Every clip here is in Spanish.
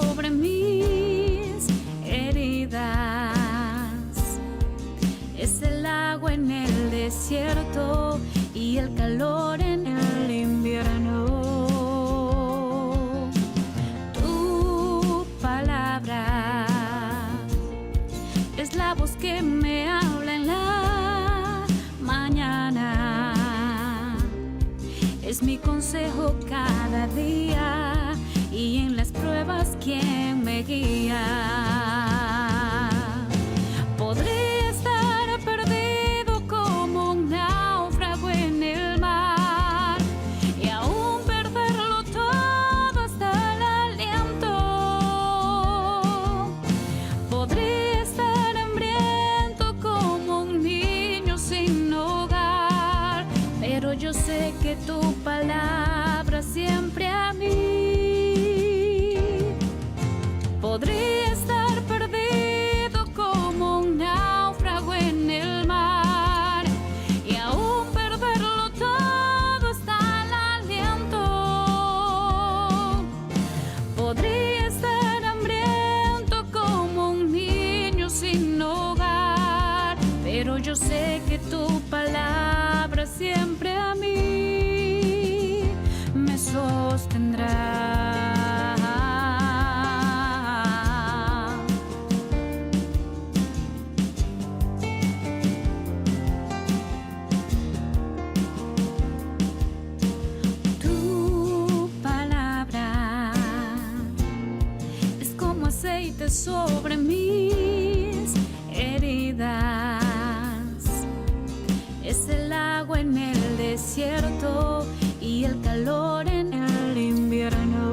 sobre mis heridas. Es el agua en el desierto y el calor en el invierno. Tu palabra es la voz que me habla en la mañana. Es mi consejo cada día y en las pruebas quien me guía. Podría estar perdido como un náufrago en el mar y aún perderlo todo hasta el aliento. Podría estar hambriento como un niño sin hogar, pero yo sé que tu palabra siempre a mí. Podría estar perdido como un náufrago en el mar y aún perderlo todo hasta el aliento. Podría estar hambriento como un niño sin hogar, pero yo sé que tu palabra siempre a mí me sostendrá. Tu palabra es como aceite sobre mis heridas. Es el agua en el desierto y el calor en el invierno.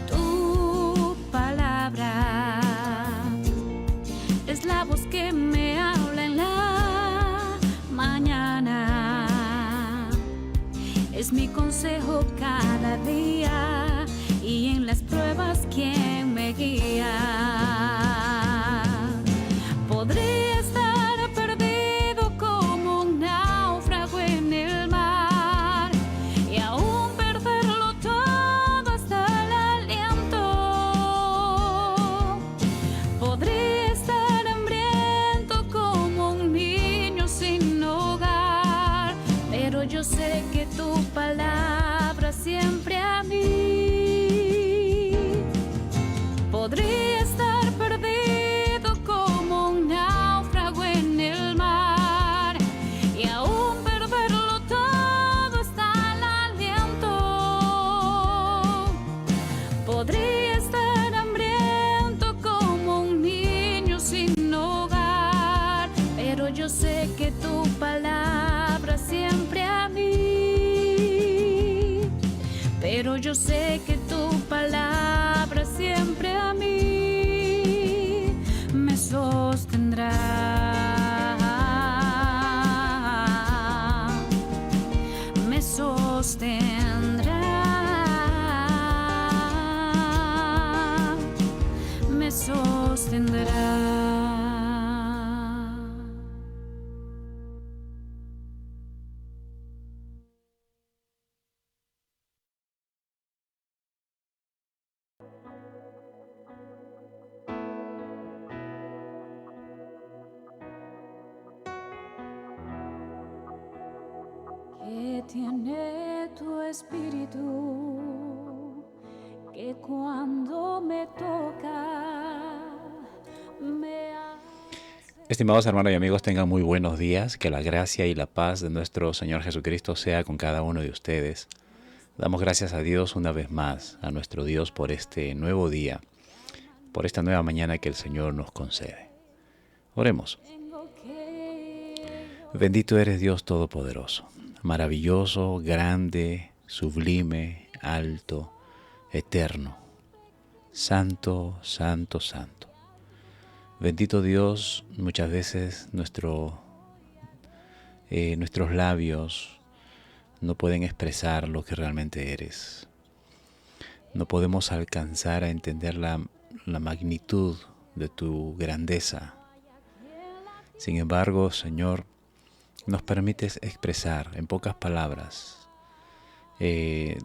Tu palabra es la voz que me habla en la mañana. Es mi consejo cada día y en las pruebas quien me guía. Podría estar perdido como un náufrago en el mar y aún perderlo todo hasta el aliento. Podría estar hambriento como un niño sin hogar, pero yo sé que tu palabra siempre a mí. Podría estar perdido como un náufrago en el mar y aún perderlo todo hasta el aliento. Podría estar hambriento como un niño sin hogar, pero yo sé que tu palabra siempre a mí. Pero yo sé que tu palabra siempre a mí me sostendrá. Me sostendrá. Me sostendrá. Que tiene tu espíritu, que cuando me toca, me hace... Estimados hermanos y amigos, tengan muy buenos días. Que la gracia y la paz de nuestro Señor Jesucristo sea con cada uno de ustedes. Damos gracias a Dios una vez más, a nuestro Dios por este nuevo día, por esta nueva mañana que el Señor nos concede. Oremos. Bendito eres Dios Todopoderoso, maravilloso, grande, sublime, alto, eterno, santo, santo, santo. Bendito Dios, muchas veces nuestros labios no pueden expresar lo que realmente eres. No podemos alcanzar a entender la magnitud de tu grandeza. Sin embargo, Señor, nos permites expresar en pocas palabras,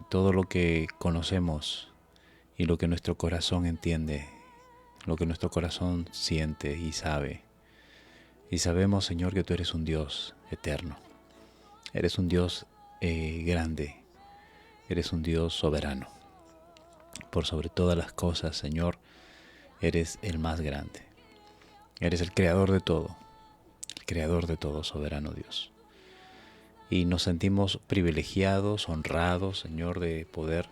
todo lo que conocemos y lo que nuestro corazón entiende, lo que nuestro corazón siente y sabe. Y sabemos, Señor, que tú eres un Dios eterno, eres un Dios grande, eres un Dios soberano. Por sobre todas las cosas, Señor, eres el más grande. Eres el creador de todo, soberano Dios. Y nos sentimos privilegiados, honrados, Señor, de poder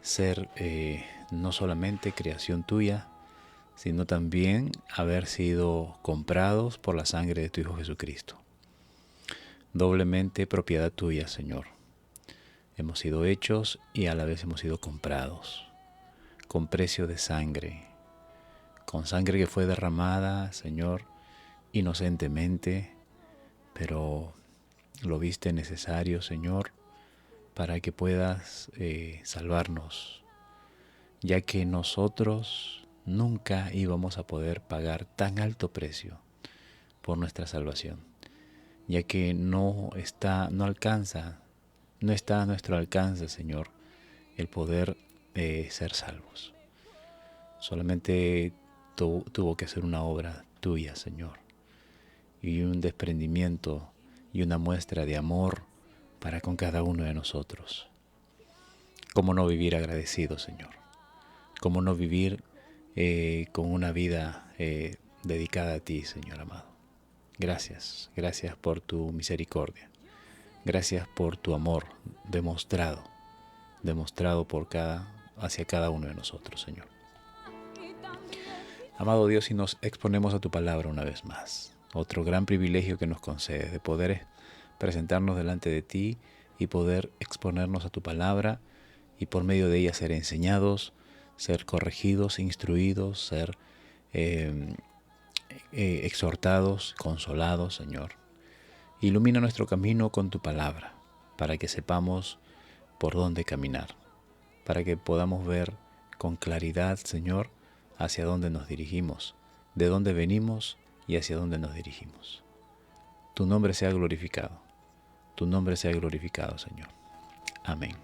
ser no solamente creación tuya, sino también haber sido comprados por la sangre de tu Hijo Jesucristo. Doblemente propiedad tuya, Señor. Hemos sido hechos y a la vez hemos sido comprados, con precio de sangre, con sangre que fue derramada, Señor, inocentemente, pero lo viste necesario, Señor, para que puedas salvarnos, ya que nosotros nunca íbamos a poder pagar tan alto precio por nuestra salvación, ya que no está a nuestro alcance, Señor, el poder ser salvos. Solamente tuvo que ser una obra tuya, Señor, y un desprendimiento y una muestra de amor para con cada uno de nosotros. ¿Cómo no vivir agradecido, Señor? ¿Cómo no vivir con una vida dedicada a ti, Señor amado? Gracias por tu misericordia. Gracias por tu amor demostrado hacia cada uno de nosotros, Señor. Amado Dios, y nos exponemos a tu palabra una vez más. Otro gran privilegio que nos concedes de poder presentarnos delante de ti y poder exponernos a tu palabra y por medio de ella ser enseñados, ser corregidos, instruidos, ser exhortados, consolados, Señor. Ilumina nuestro camino con tu palabra, para que sepamos por dónde caminar, para que podamos ver con claridad, Señor, hacia dónde nos dirigimos, de dónde venimos y hacia dónde nos dirigimos. Tu nombre sea glorificado, Señor. Amén.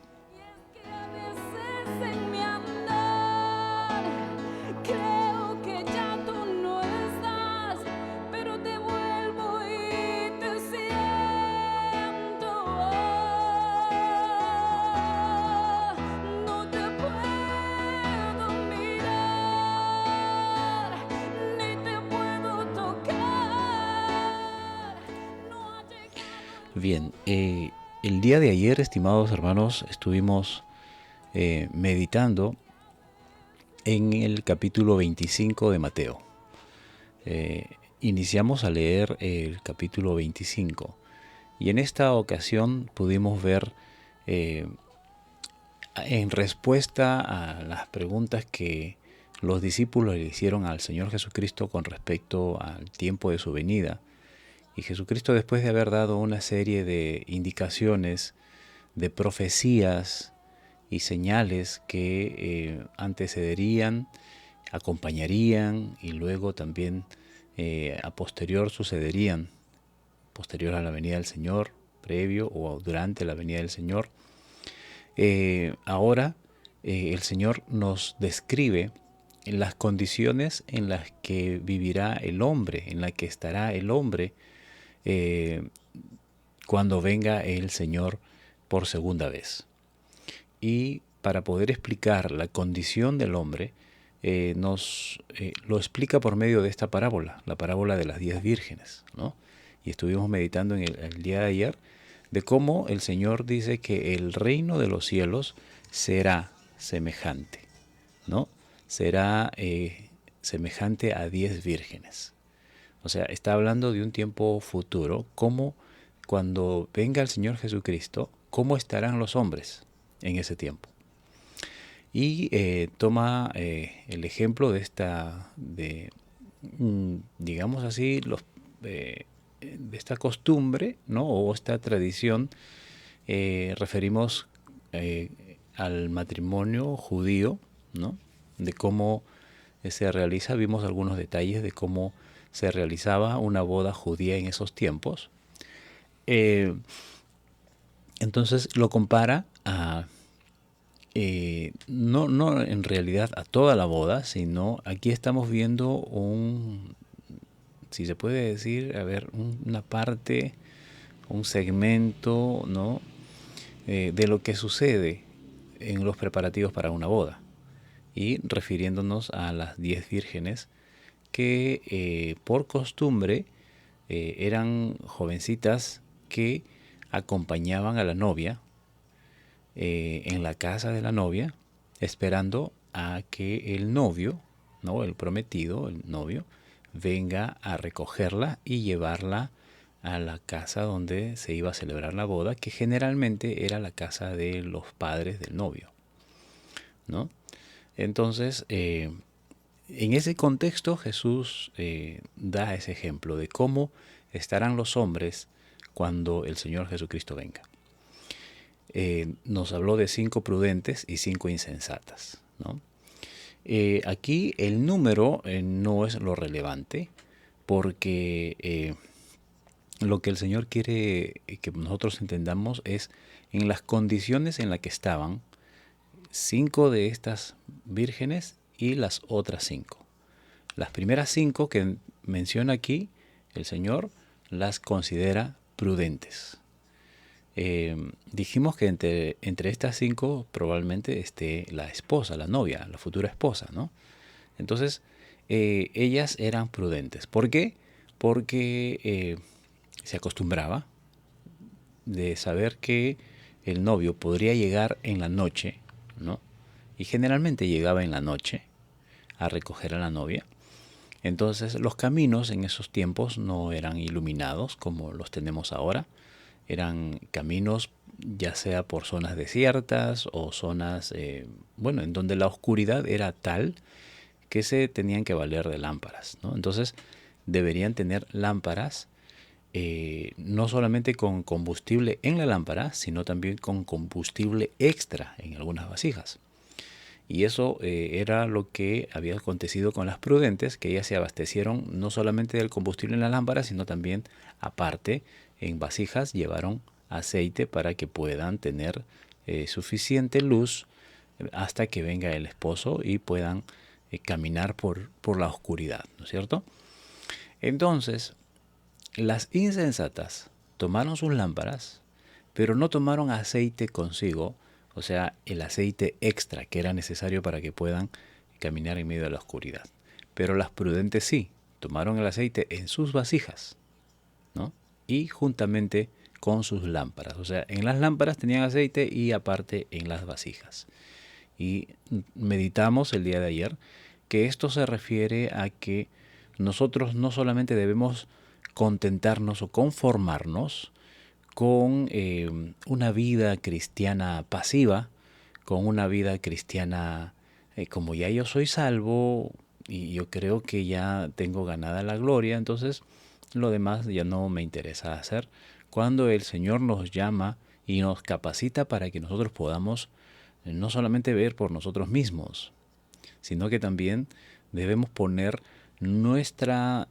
Bien, el día de ayer, estimados hermanos, estuvimos meditando en el capítulo 25 de Mateo. Iniciamos a leer el capítulo 25 y en esta ocasión pudimos ver en respuesta a las preguntas que los discípulos le hicieron al Señor Jesucristo con respecto al tiempo de su venida. Y Jesucristo, después de haber dado una serie de indicaciones, de profecías y señales que antecederían, acompañarían y luego también a posterior sucederían, posterior a la venida del Señor, previo o durante la venida del Señor, ahora el Señor nos describe en las condiciones en las que vivirá el hombre, en las que estará el hombre, cuando venga el Señor por segunda vez. Y para poder explicar la condición del hombre, nos lo explica por medio de esta parábola, la parábola de las 10 vírgenes, ¿no? Y estuvimos meditando en el día de ayer de cómo el Señor dice que el reino de los cielos será semejante, ¿no? Será semejante a 10 vírgenes. O sea, está hablando de un tiempo futuro, como cuando venga el Señor Jesucristo, cómo estarán los hombres en ese tiempo. Y toma el ejemplo digamos así, de esta costumbre, ¿no? O esta tradición. Referimos al matrimonio judío, ¿no? De cómo se realiza. Vimos algunos detalles de cómo se realizaba una boda judía en esos tiempos. Entonces lo compara a, no en realidad a toda la boda, sino aquí estamos viendo si se puede decir, a ver, una parte, un segmento, ¿no? De lo que sucede en los preparativos para una boda. Y refiriéndonos a las 10 vírgenes que por costumbre eran jovencitas que acompañaban a la novia en la casa de la novia, esperando a que el novio, ¿no? El prometido, el novio, venga a recogerla y llevarla a la casa donde se iba a celebrar la boda, que generalmente era la casa de los padres del novio, ¿no? Entonces, en ese contexto Jesús da ese ejemplo de cómo estarán los hombres cuando el Señor Jesucristo venga. Nos habló de 5 prudentes y 5 insensatas, ¿no? Aquí el número no es lo relevante, porque lo que el Señor quiere que nosotros entendamos es en las condiciones en las que estaban 5 de estas vírgenes y las otras 5. Las primeras 5 que menciona aquí, el Señor las considera prudentes. Dijimos que entre estas 5 probablemente esté la esposa, la novia, la futura esposa, ¿no? Entonces, ellas eran prudentes. ¿Por qué? Porque se acostumbraba de saber que el novio podría llegar en la noche, ¿no? Y generalmente llegaba en la noche a recoger a la novia. Entonces los caminos en esos tiempos no eran iluminados como los tenemos ahora. Eran caminos ya sea por zonas desiertas o zonas, en donde la oscuridad era tal que se tenían que valer de lámparas, ¿no? Entonces deberían tener lámparas no solamente con combustible en la lámpara, sino también con combustible extra en algunas vasijas. Y eso era lo que había acontecido con las prudentes, que ellas se abastecieron no solamente del combustible en la lámpara, sino también aparte en vasijas llevaron aceite para que puedan tener suficiente luz hasta que venga el esposo y puedan caminar por la oscuridad, ¿no es cierto? Entonces, las insensatas tomaron sus lámparas, pero no tomaron aceite consigo, o sea, el aceite extra que era necesario para que puedan caminar en medio de la oscuridad. Pero las prudentes sí, tomaron el aceite en sus vasijas, ¿no? Y juntamente con sus lámparas. O sea, en las lámparas tenían aceite y aparte en las vasijas. Y meditamos el día de ayer que esto se refiere a que nosotros no solamente debemos contentarnos o conformarnos con una vida cristiana pasiva, con una vida cristiana como ya yo soy salvo y yo creo que ya tengo ganada la gloria, entonces lo demás ya no me interesa hacer. Cuando el Señor nos llama y nos capacita para que nosotros podamos no solamente ver por nosotros mismos, sino que también debemos poner nuestros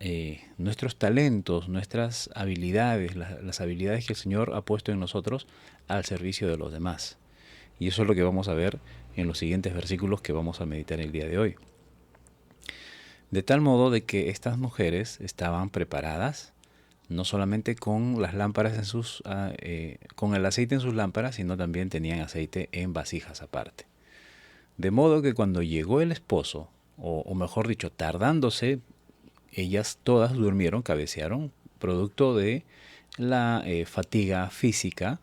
talentos, nuestras habilidades, las habilidades que el Señor ha puesto en nosotros al servicio de los demás. Y eso es lo que vamos a ver en los siguientes versículos que vamos a meditar el día de hoy. De tal modo de que estas mujeres estaban preparadas, no solamente con las lámparas con el aceite en sus lámparas, sino también tenían aceite en vasijas aparte. De modo que cuando llegó el esposo, o mejor dicho, tardándose, ellas todas durmieron, cabecearon, producto de la fatiga física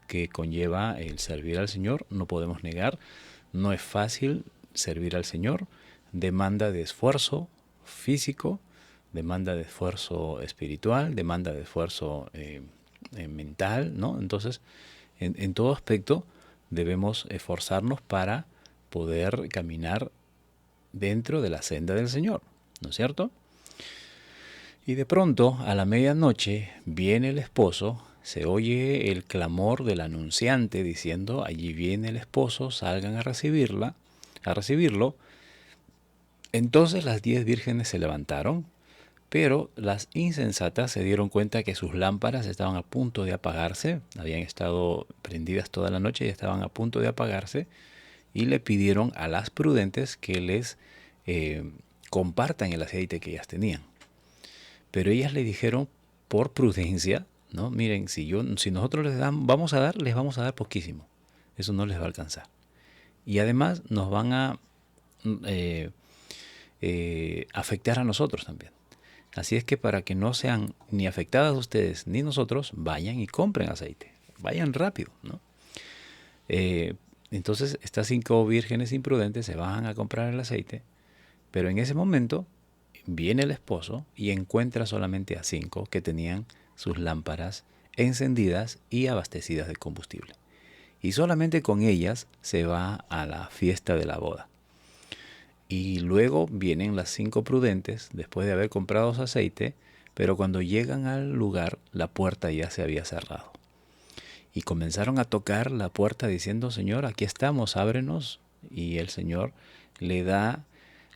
que conlleva el servir al Señor. No podemos negar, no es fácil servir al Señor, demanda de esfuerzo físico, demanda de esfuerzo espiritual, demanda de esfuerzo mental, ¿no? Entonces, en todo aspecto debemos esforzarnos para poder caminar dentro de la senda del Señor, ¿no es cierto? Y de pronto, a la medianoche, viene el esposo, se oye el clamor del anunciante diciendo, allí viene el esposo, salgan a recibirlo. Entonces las 10 vírgenes se levantaron, Pero las insensatas se dieron cuenta que sus lámparas estaban a punto de apagarse, habían estado prendidas toda la noche y estaban a punto de apagarse, y le pidieron a las prudentes que les compartan el aceite que ellas tenían. Pero ellas le dijeron, por prudencia, ¿no? Miren, si nosotros les vamos a dar poquísimo. Eso no les va a alcanzar. Y además nos van a afectar a nosotros también. Así es que para que no sean ni afectadas ustedes ni nosotros, vayan y compren aceite. Vayan rápido, ¿no? Entonces estas 5 vírgenes imprudentes se van a comprar el aceite, pero en ese momento viene el esposo y encuentra solamente a 5 que tenían sus lámparas encendidas y abastecidas de combustible. Y solamente con ellas se va a la fiesta de la boda. Y luego vienen las 5 prudentes después de haber comprado su aceite, pero cuando llegan al lugar la puerta ya se había cerrado. Y comenzaron a tocar la puerta diciendo, Señor, aquí estamos, ábrenos. Y el Señor le da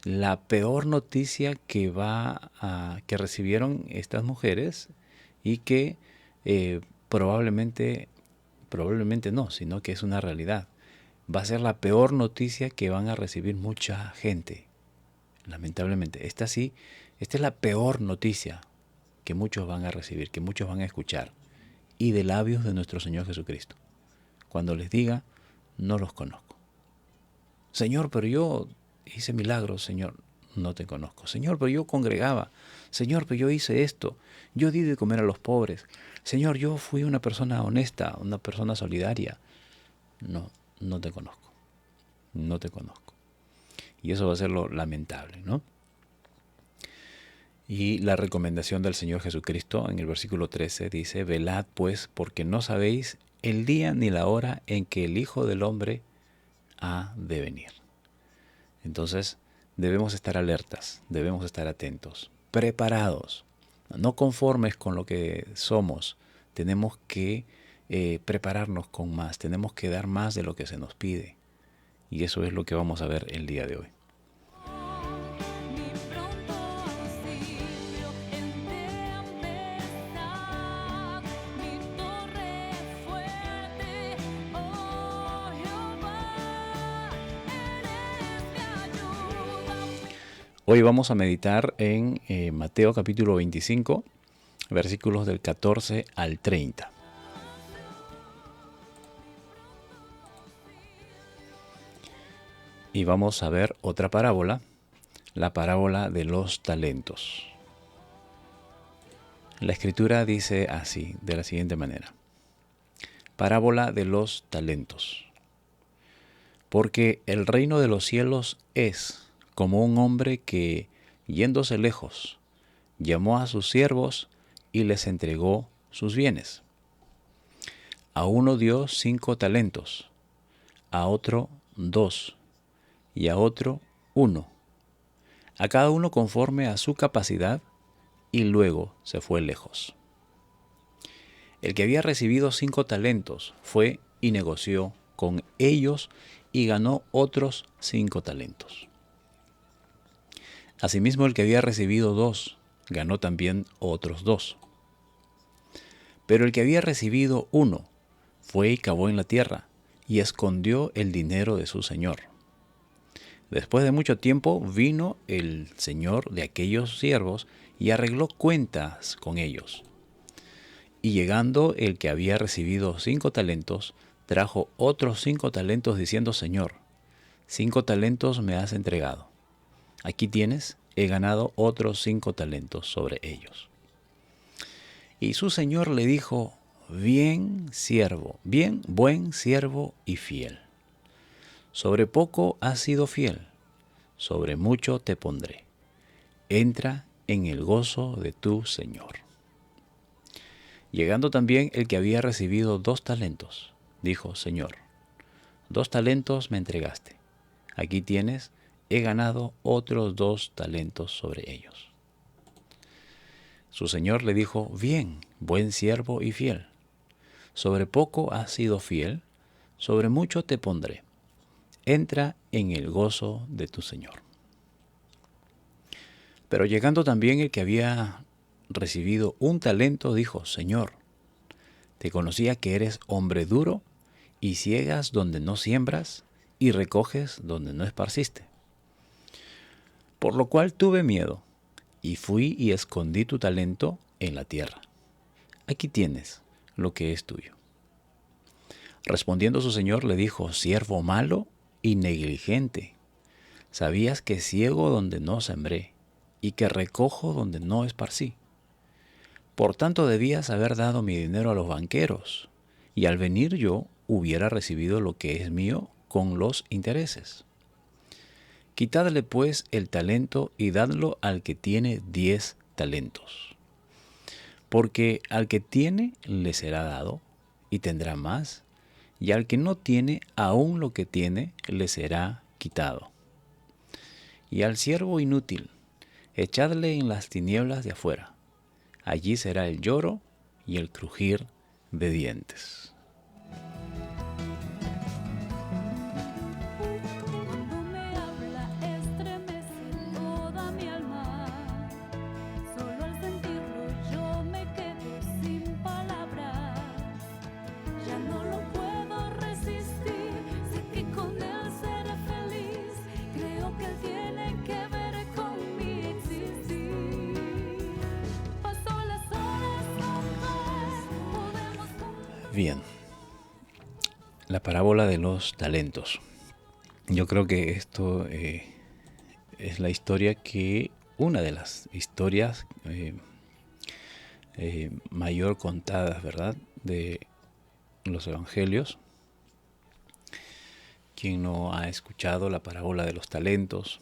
la peor noticia que recibieron estas mujeres y que probablemente no, sino que es una realidad. Va a ser la peor noticia que van a recibir mucha gente, lamentablemente. Esta es la peor noticia que muchos van a recibir, que muchos van a escuchar, y de labios de nuestro Señor Jesucristo. Cuando les diga, no los conozco. Señor, pero yo hice milagros. Señor, no te conozco. Señor, pero yo congregaba. Señor, pero yo hice esto. Yo di de comer a los pobres. Señor, yo fui una persona honesta, una persona solidaria. No te conozco. No te conozco. Y eso va a ser lo lamentable, ¿no? Y la recomendación del Señor Jesucristo en el versículo 13 dice, velad pues, porque no sabéis el día ni la hora en que el Hijo del Hombre ha de venir. Entonces debemos estar alertas, debemos estar atentos, preparados, no conformes con lo que somos. Tenemos que prepararnos con más, tenemos que dar más de lo que se nos pide. Y eso es lo que vamos a ver el día de hoy. Hoy vamos a meditar en Mateo capítulo 25, versículos del 14 al 30. Y vamos a ver otra parábola, la parábola de los talentos. La Escritura dice así, de la siguiente manera. Parábola de los talentos. Porque el reino de los cielos es como un hombre que, yéndose lejos, llamó a sus siervos y les entregó sus bienes. A uno dio 5 talentos, a otro 2, y a otro 1, a cada uno conforme a su capacidad, y luego se fue lejos. El que había recibido 5 talentos fue y negoció con ellos y ganó otros 5 talentos. Asimismo, el que había recibido 2 ganó también otros 2. Pero el que había recibido 1 fue y cavó en la tierra y escondió el dinero de su señor. Después de mucho tiempo vino el señor de aquellos siervos y arregló cuentas con ellos. Y llegando el que había recibido 5 talentos, trajo otros 5 talentos diciendo, Señor, 5 talentos me has entregado. Aquí tienes, he ganado otros 5 talentos sobre ellos. Y su señor le dijo, buen siervo y fiel. Sobre poco has sido fiel, sobre mucho te pondré. Entra en el gozo de tu señor. Llegando también el que había recibido 2 talentos, dijo, Señor, 2 talentos me entregaste. Aquí tienes, he ganado otros 2 talentos sobre ellos. Su señor le dijo, bien, buen siervo y fiel. Sobre poco has sido fiel, sobre mucho te pondré. Entra en el gozo de tu señor. Pero llegando también el que había recibido un talento, dijo: Señor, te conocía que eres hombre duro y ciegas donde no siembras y recoges donde no esparciste. Por lo cual tuve miedo y fui y escondí tu talento en la tierra. Aquí tienes lo que es tuyo. Respondiendo su señor le dijo: siervo malo y negligente, sabías que ciego donde no sembré y que recojo donde no esparcí. Por tanto debías haber dado mi dinero a los banqueros, y al venir yo hubiera recibido lo que es mío con los intereses. Quitadle pues el talento y dadlo al que tiene 10 talentos. Porque al que tiene le será dado y tendrá más, y al que no tiene, aún lo que tiene le será quitado. Y al siervo inútil, echadle en las tinieblas de afuera. Allí será el lloro y el crujir de dientes. Cuando me habla estremece toda mi alma. Solo al sentirlo yo me quedo sin palabras. Ya no lo puedo resistir. Sé que con él seré feliz. Creo que él tiene que ver con mi existir. Pasó las horas, podemos. Bien, la parábola de los talentos. Yo creo que esto es la historia una de las historias mayor contadas, ¿verdad?, de los evangelios. Quien no ha escuchado la parábola de los talentos,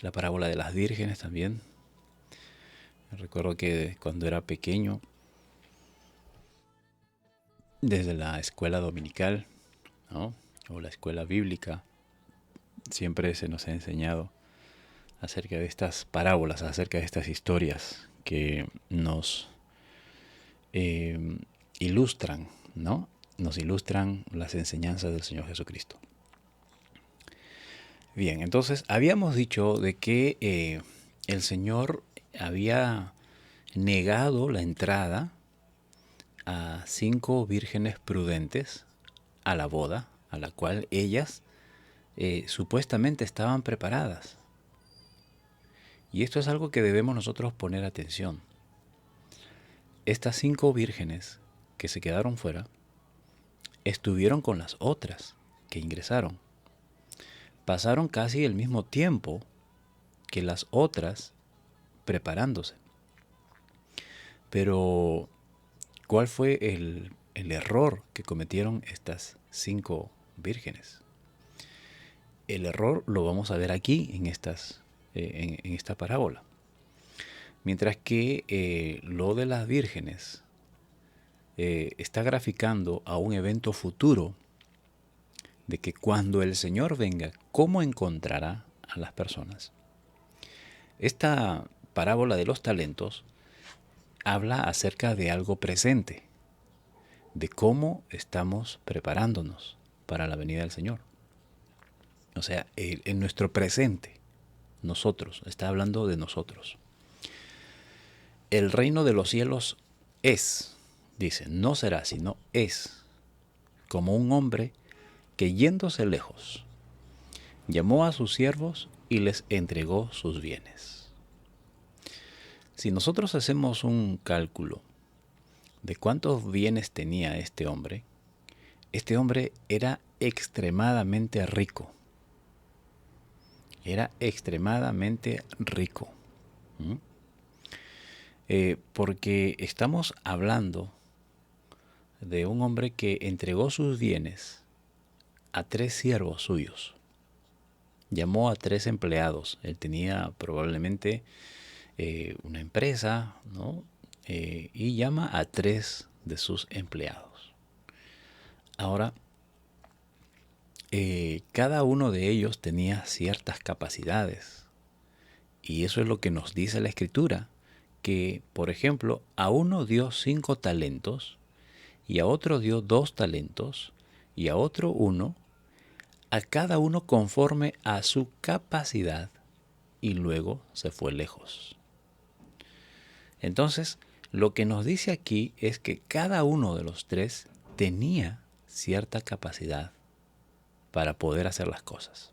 la parábola de las vírgenes también. Recuerdo que cuando era pequeño, desde la escuela dominical, ¿no?, o la escuela bíblica, siempre se nos ha enseñado acerca de estas parábolas, acerca de estas historias que nos ilustran, ¿no? Nos ilustran las enseñanzas del Señor Jesucristo. Bien, entonces habíamos dicho de que el Señor había negado la entrada a 5 vírgenes prudentes a la boda, a la cual ellas supuestamente estaban preparadas. Y esto es algo que debemos nosotros poner atención. Estas 5 vírgenes que se quedaron fuera estuvieron con las otras que ingresaron. Pasaron casi el mismo tiempo que las otras preparándose. Pero, ¿cuál fue el error que cometieron estas 5 vírgenes? El error lo vamos a ver aquí en esta parábola. Mientras que lo de las vírgenes está graficando a un evento futuro de que cuando el Señor venga, ¿cómo encontrará a las personas? Esta parábola de los talentos habla acerca de algo presente, de cómo estamos preparándonos para la venida del Señor. O sea, en nuestro presente, nosotros, está hablando de nosotros. El reino de los cielos es, dice, no será, sino es, como un hombre que yéndose lejos, llamó a sus siervos y les entregó sus bienes. Si nosotros hacemos un cálculo de cuántos bienes tenía este hombre era extremadamente rico. Era extremadamente rico. Porque estamos hablando de un hombre que entregó sus bienes a 3 siervos suyos. Llamó a 3 empleados. Él tenía probablemente una empresa, ¿no? Y llama a 3 de sus empleados. Ahora, cada uno de ellos tenía ciertas capacidades. Y eso es lo que nos dice la Escritura. Que, por ejemplo, a uno dio 5 talentos, y a otro dio 2 talentos, y a otro 1, a cada uno conforme a su capacidad, y luego se fue lejos. Entonces, lo que nos dice aquí es que cada uno de los tres tenía cierta capacidad para poder hacer las cosas.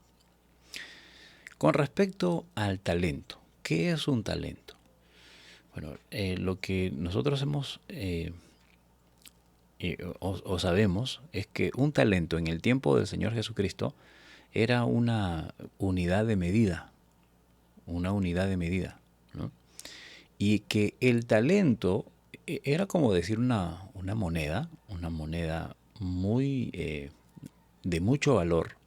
Con respecto al talento, ¿qué es un talento? Bueno, lo que nosotros hemos o sabemos es que un talento en el tiempo del Señor Jesucristo era una unidad de medida, ¿no? Y que el talento era como decir una moneda muy de mucho valor,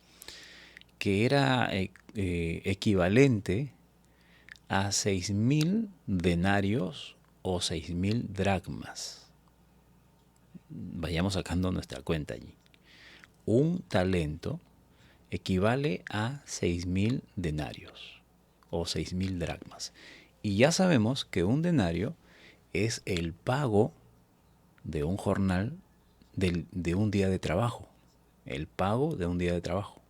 que era equivalente a 6.000 denarios o 6.000 dracmas. Vayamos sacando nuestra cuenta allí. Un talento equivale a 6.000 denarios o 6.000 dracmas. Y ya sabemos que un denario es el pago de un jornal de un día de trabajo. El pago de un día de trabajo.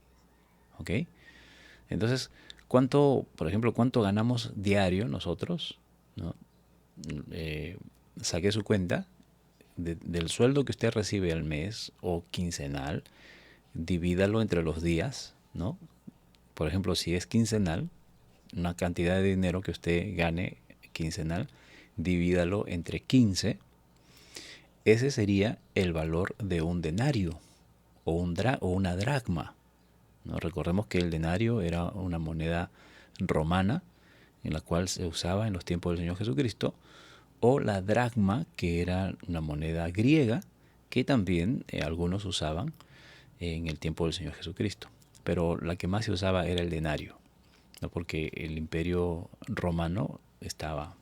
¿Ok? Entonces, por ejemplo, cuánto ganamos diario nosotros? ¿No? Saque su cuenta del sueldo que usted recibe al mes o quincenal, divídalo entre los días, ¿no? Por ejemplo, si es quincenal, una cantidad de dinero que usted gane quincenal, divídalo entre 15. Ese sería el valor de un denario o una dracma, ¿no? Recordemos que el denario era una moneda romana en la cual se usaba en los tiempos del Señor Jesucristo, o la dracma, que era una moneda griega que también algunos usaban en el tiempo del Señor Jesucristo. Pero la que más se usaba era el denario, ¿no? Porque el imperio romano estaba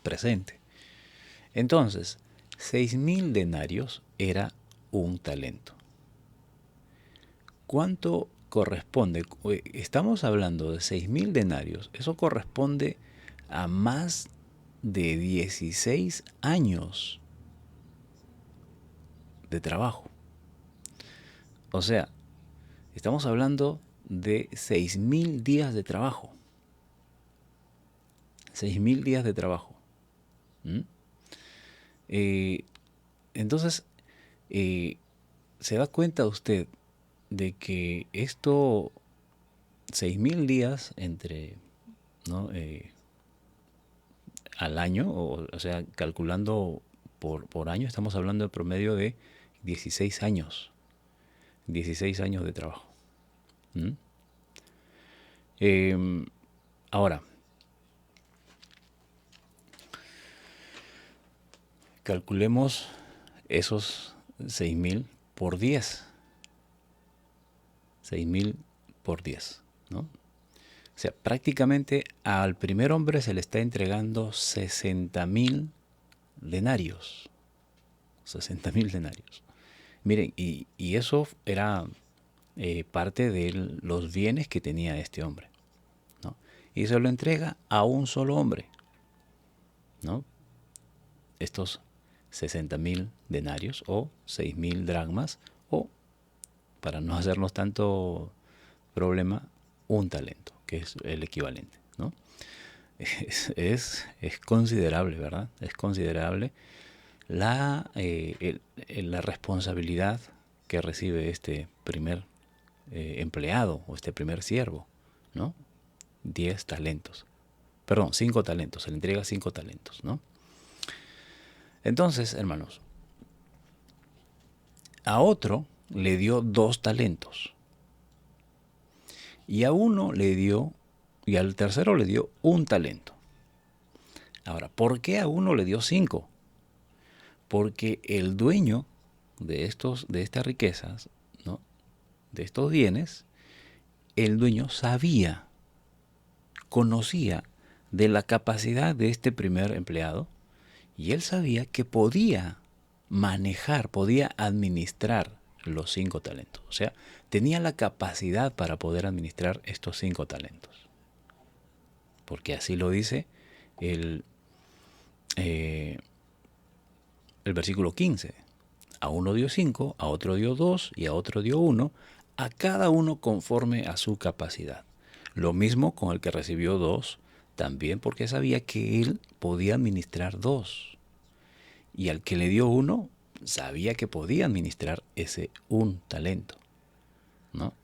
presente. Entonces, 6.000 denarios era un talento. ¿Cuánto corresponde? Estamos hablando de 6.000 denarios. Eso corresponde a más de 16 años de trabajo. O sea, estamos hablando de 6.000 días de trabajo. 6.000 días de trabajo. Entonces, ¿se da cuenta usted de que esto, 6.000 días entre, ¿no? Al año, o sea, calculando por año, estamos hablando de promedio de 16 años. 16 años de trabajo. Ahora, calculemos esos 6.000 por 10. 6.000 por 10, ¿no? O sea, prácticamente al primer hombre se le está entregando 60.000 denarios. 60.000 denarios. Miren, y eso era parte de los bienes que tenía este hombre, ¿no? Y se lo entrega a un solo hombre, ¿no? Estos 60.000 denarios o 6.000 dracmas, o, para no hacernos tanto problema, un talento, que es el equivalente, ¿no? Es considerable, ¿verdad? Es considerable la responsabilidad que recibe este primer empleado o este primer siervo, ¿no? 10 talentos. Perdón, 5 talentos. Se le entrega 5 talentos, ¿no? Entonces, hermanos, a otro le dio 2 talentos. Y a uno le dio, y al tercero le dio 1 talento. Ahora, ¿por qué a uno le dio 5? Porque el dueño de estas riquezas, ¿no? De estos bienes, el dueño sabía, conocía de la capacidad de este primer empleado, y él sabía que podía manejar, podía administrar los 5 talentos. O sea, tenía la capacidad para poder administrar estos 5 talentos. Porque así lo dice el versículo 15. A uno dio 5, a otro dio 2 y a otro dio 1, a cada uno conforme a su capacidad. Lo mismo con el que recibió 2 también porque sabía que él podía administrar dos. Y al que le dio uno, sabía que podía administrar ese un talento, ¿no?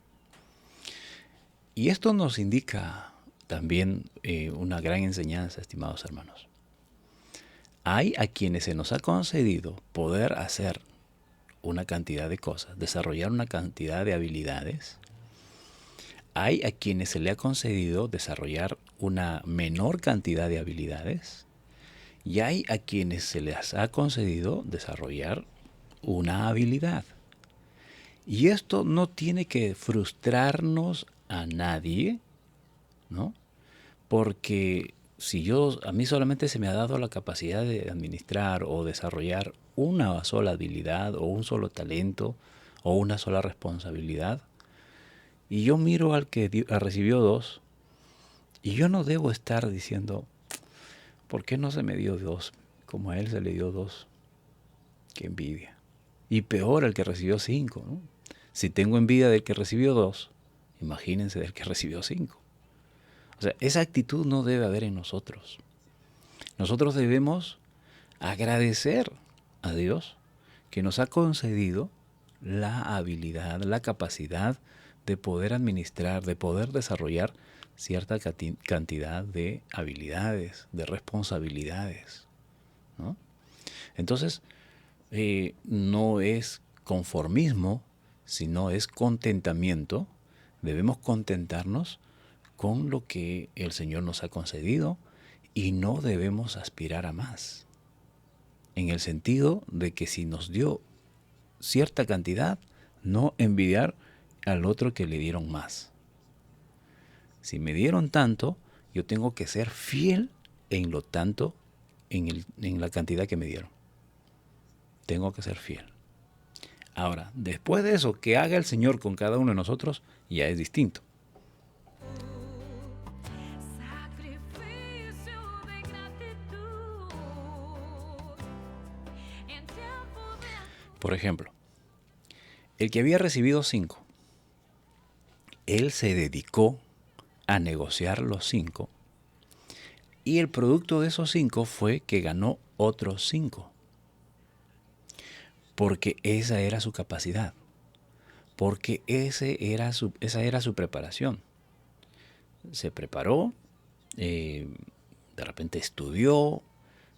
Y esto nos indica también una gran enseñanza, estimados hermanos. Hay a quienes se nos ha concedido poder hacer una cantidad de cosas, desarrollar una cantidad de habilidades. Hay a quienes se le ha concedido desarrollar una menor cantidad de habilidades. Y hay a quienes se les ha concedido desarrollar una habilidad. Y esto no tiene que frustrarnos a nadie, ¿no? Porque si a mí solamente se me ha dado la capacidad de administrar o desarrollar una sola habilidad o un solo talento o una sola responsabilidad, y yo miro al que recibió dos, y yo no debo estar diciendo, ¿por qué no se me dio dos? Como a él se le dio dos. Qué envidia. Y peor al que recibió 5, ¿no? Si tengo envidia del que recibió 2, imagínense del que recibió 5. O sea, esa actitud no debe haber en nosotros. Nosotros debemos agradecer a Dios que nos ha concedido la habilidad, la capacidad de poder administrar, de poder desarrollar cierta cantidad de habilidades, de responsabilidades, ¿no? Entonces, no es conformismo, sino es contentamiento. Debemos contentarnos con lo que el Señor nos ha concedido y no debemos aspirar a más. En el sentido de que si nos dio cierta cantidad, no envidiar al otro que le dieron más. Si me dieron tanto, yo tengo que ser fiel en lo tanto, en la cantidad que me dieron. Tengo que ser fiel. Ahora, después de eso, que haga el Señor con cada uno de nosotros, ya es distinto. Por ejemplo, el que había recibido 5, él se dedicó a negociar los 5 y el producto de esos 5 fue que ganó otros 5. Porque esa era su capacidad, porque esa era su preparación. Se preparó, de repente estudió,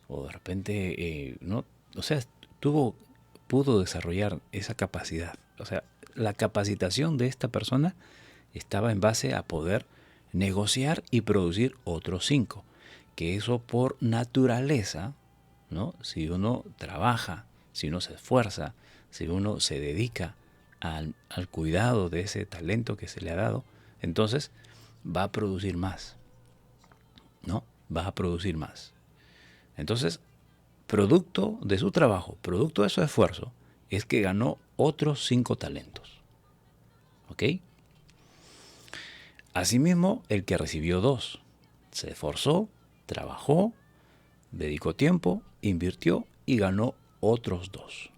o de repente, no, o sea, pudo desarrollar esa capacidad. O sea, la capacitación de esta persona estaba en base a poder negociar y producir otros 5. Que eso por naturaleza, ¿no? Si uno trabaja, si uno se esfuerza, si uno se dedica al cuidado de ese talento que se le ha dado, entonces va a producir más, ¿no? Va a producir más. Entonces, producto de su trabajo, producto de su esfuerzo, es que ganó otros 5 talentos. ¿Ok? Asimismo, el que recibió 2, se esforzó, trabajó, dedicó tiempo, invirtió y ganó otros 2.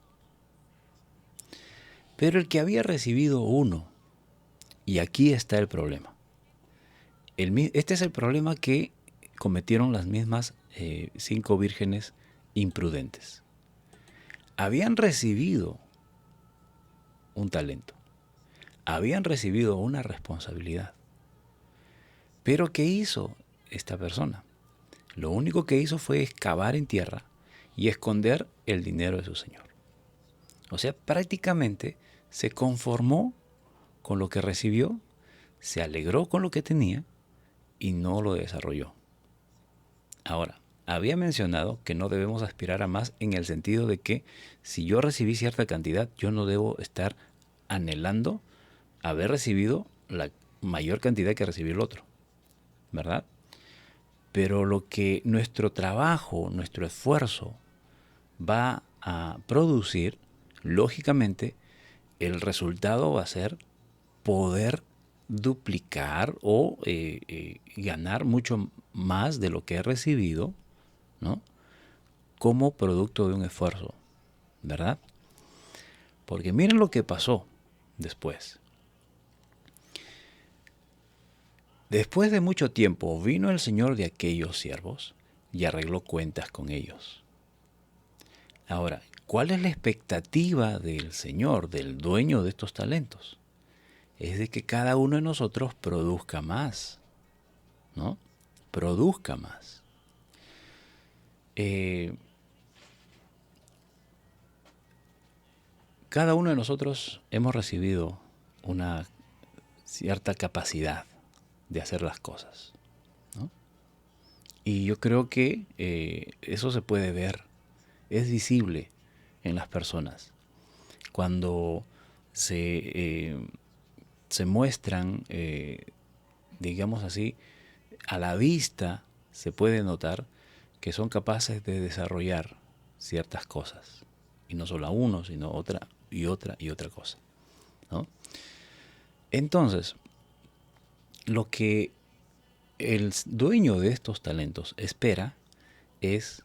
Pero el que había recibido 1, y aquí está el problema. Este es el problema que cometieron las mismas 5 vírgenes imprudentes. Habían recibido un talento, habían recibido una responsabilidad. Pero ¿qué hizo esta persona? Lo único que hizo fue excavar en tierra y esconder el dinero de su señor. O sea, prácticamente se conformó con lo que recibió, se alegró con lo que tenía y no lo desarrolló. Ahora, había mencionado que no debemos aspirar a más en el sentido de que si yo recibí cierta cantidad, yo no debo estar anhelando haber recibido la mayor cantidad que recibió el otro, ¿verdad? Pero lo que nuestro trabajo, nuestro esfuerzo va a producir, lógicamente, el resultado va a ser poder duplicar o ganar mucho más de lo que he recibido, ¿no? Como producto de un esfuerzo, ¿verdad? Porque miren lo que pasó después. Después de mucho tiempo vino el señor de aquellos siervos y arregló cuentas con ellos. Ahora, ¿cuál es la expectativa del señor, del dueño de estos talentos? Es de que cada uno de nosotros produzca más, ¿no? Produzca más. Cada uno de nosotros hemos recibido una cierta capacidad de hacer las cosas, ¿no? Y yo creo que eso se puede ver, es visible en las personas. Cuando se muestran, digamos así, a la vista se puede notar que son capaces de desarrollar ciertas cosas. Y no solo a uno, sino otra y otra y otra cosa, ¿no? Entonces, lo que el dueño de estos talentos espera es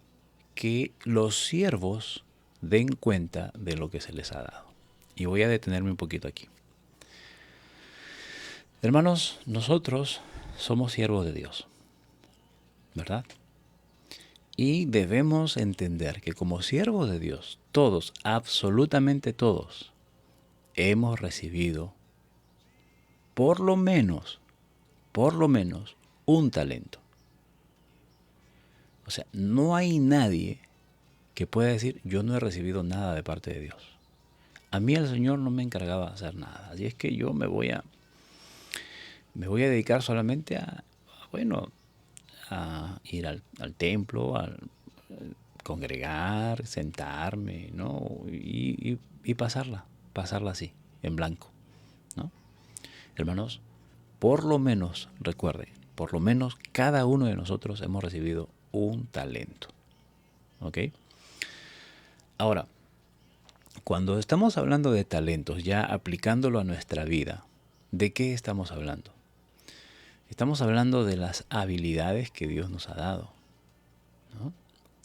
que los siervos den cuenta de lo que se les ha dado. Y voy a detenerme un poquito aquí. Hermanos, nosotros somos siervos de Dios, ¿verdad? Y debemos entender que como siervos de Dios, todos, absolutamente todos, hemos recibido por lo menos, un talento. O sea, no hay nadie que pueda decir, yo no he recibido nada de parte de Dios. A mí el Señor no me encargaba de hacer nada. Así es que yo me voy a dedicar solamente a ir al templo, a congregar, sentarme, ¿no? Y pasarla así, en blanco, ¿no? Hermanos, por lo menos, recuerde, por lo menos cada uno de nosotros hemos recibido un talento, ¿ok? Ahora, cuando estamos hablando de talentos, ya aplicándolo a nuestra vida, ¿de qué estamos hablando? Estamos hablando de las habilidades que Dios nos ha dado, ¿no?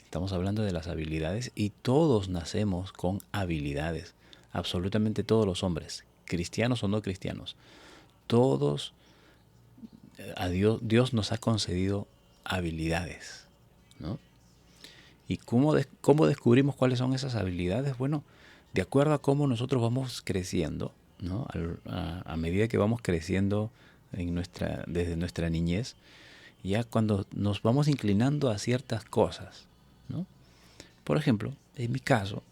Estamos hablando de las habilidades y todos nacemos con habilidades. Absolutamente todos los hombres, cristianos o no cristianos, todos, Dios nos ha concedido habilidades, ¿no? ¿Y cómo descubrimos cuáles son esas habilidades? Bueno, de acuerdo a cómo nosotros vamos creciendo, ¿no? A medida que vamos creciendo desde nuestra niñez, ya cuando nos vamos inclinando a ciertas cosas, ¿no? Por ejemplo, en mi caso,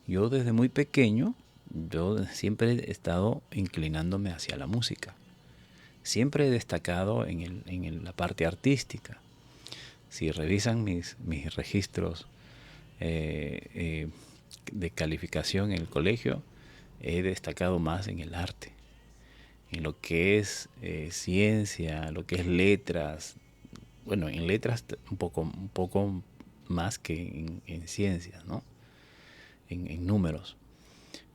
yo desde muy pequeño, yo siempre he estado inclinándome hacia la música. Siempre he destacado en la parte artística. Si revisan mis registros de calificación en el colegio, he destacado más en el arte, en lo que es ciencia, lo que es letras. Bueno, en letras un poco más que en ciencias, ¿no? En números.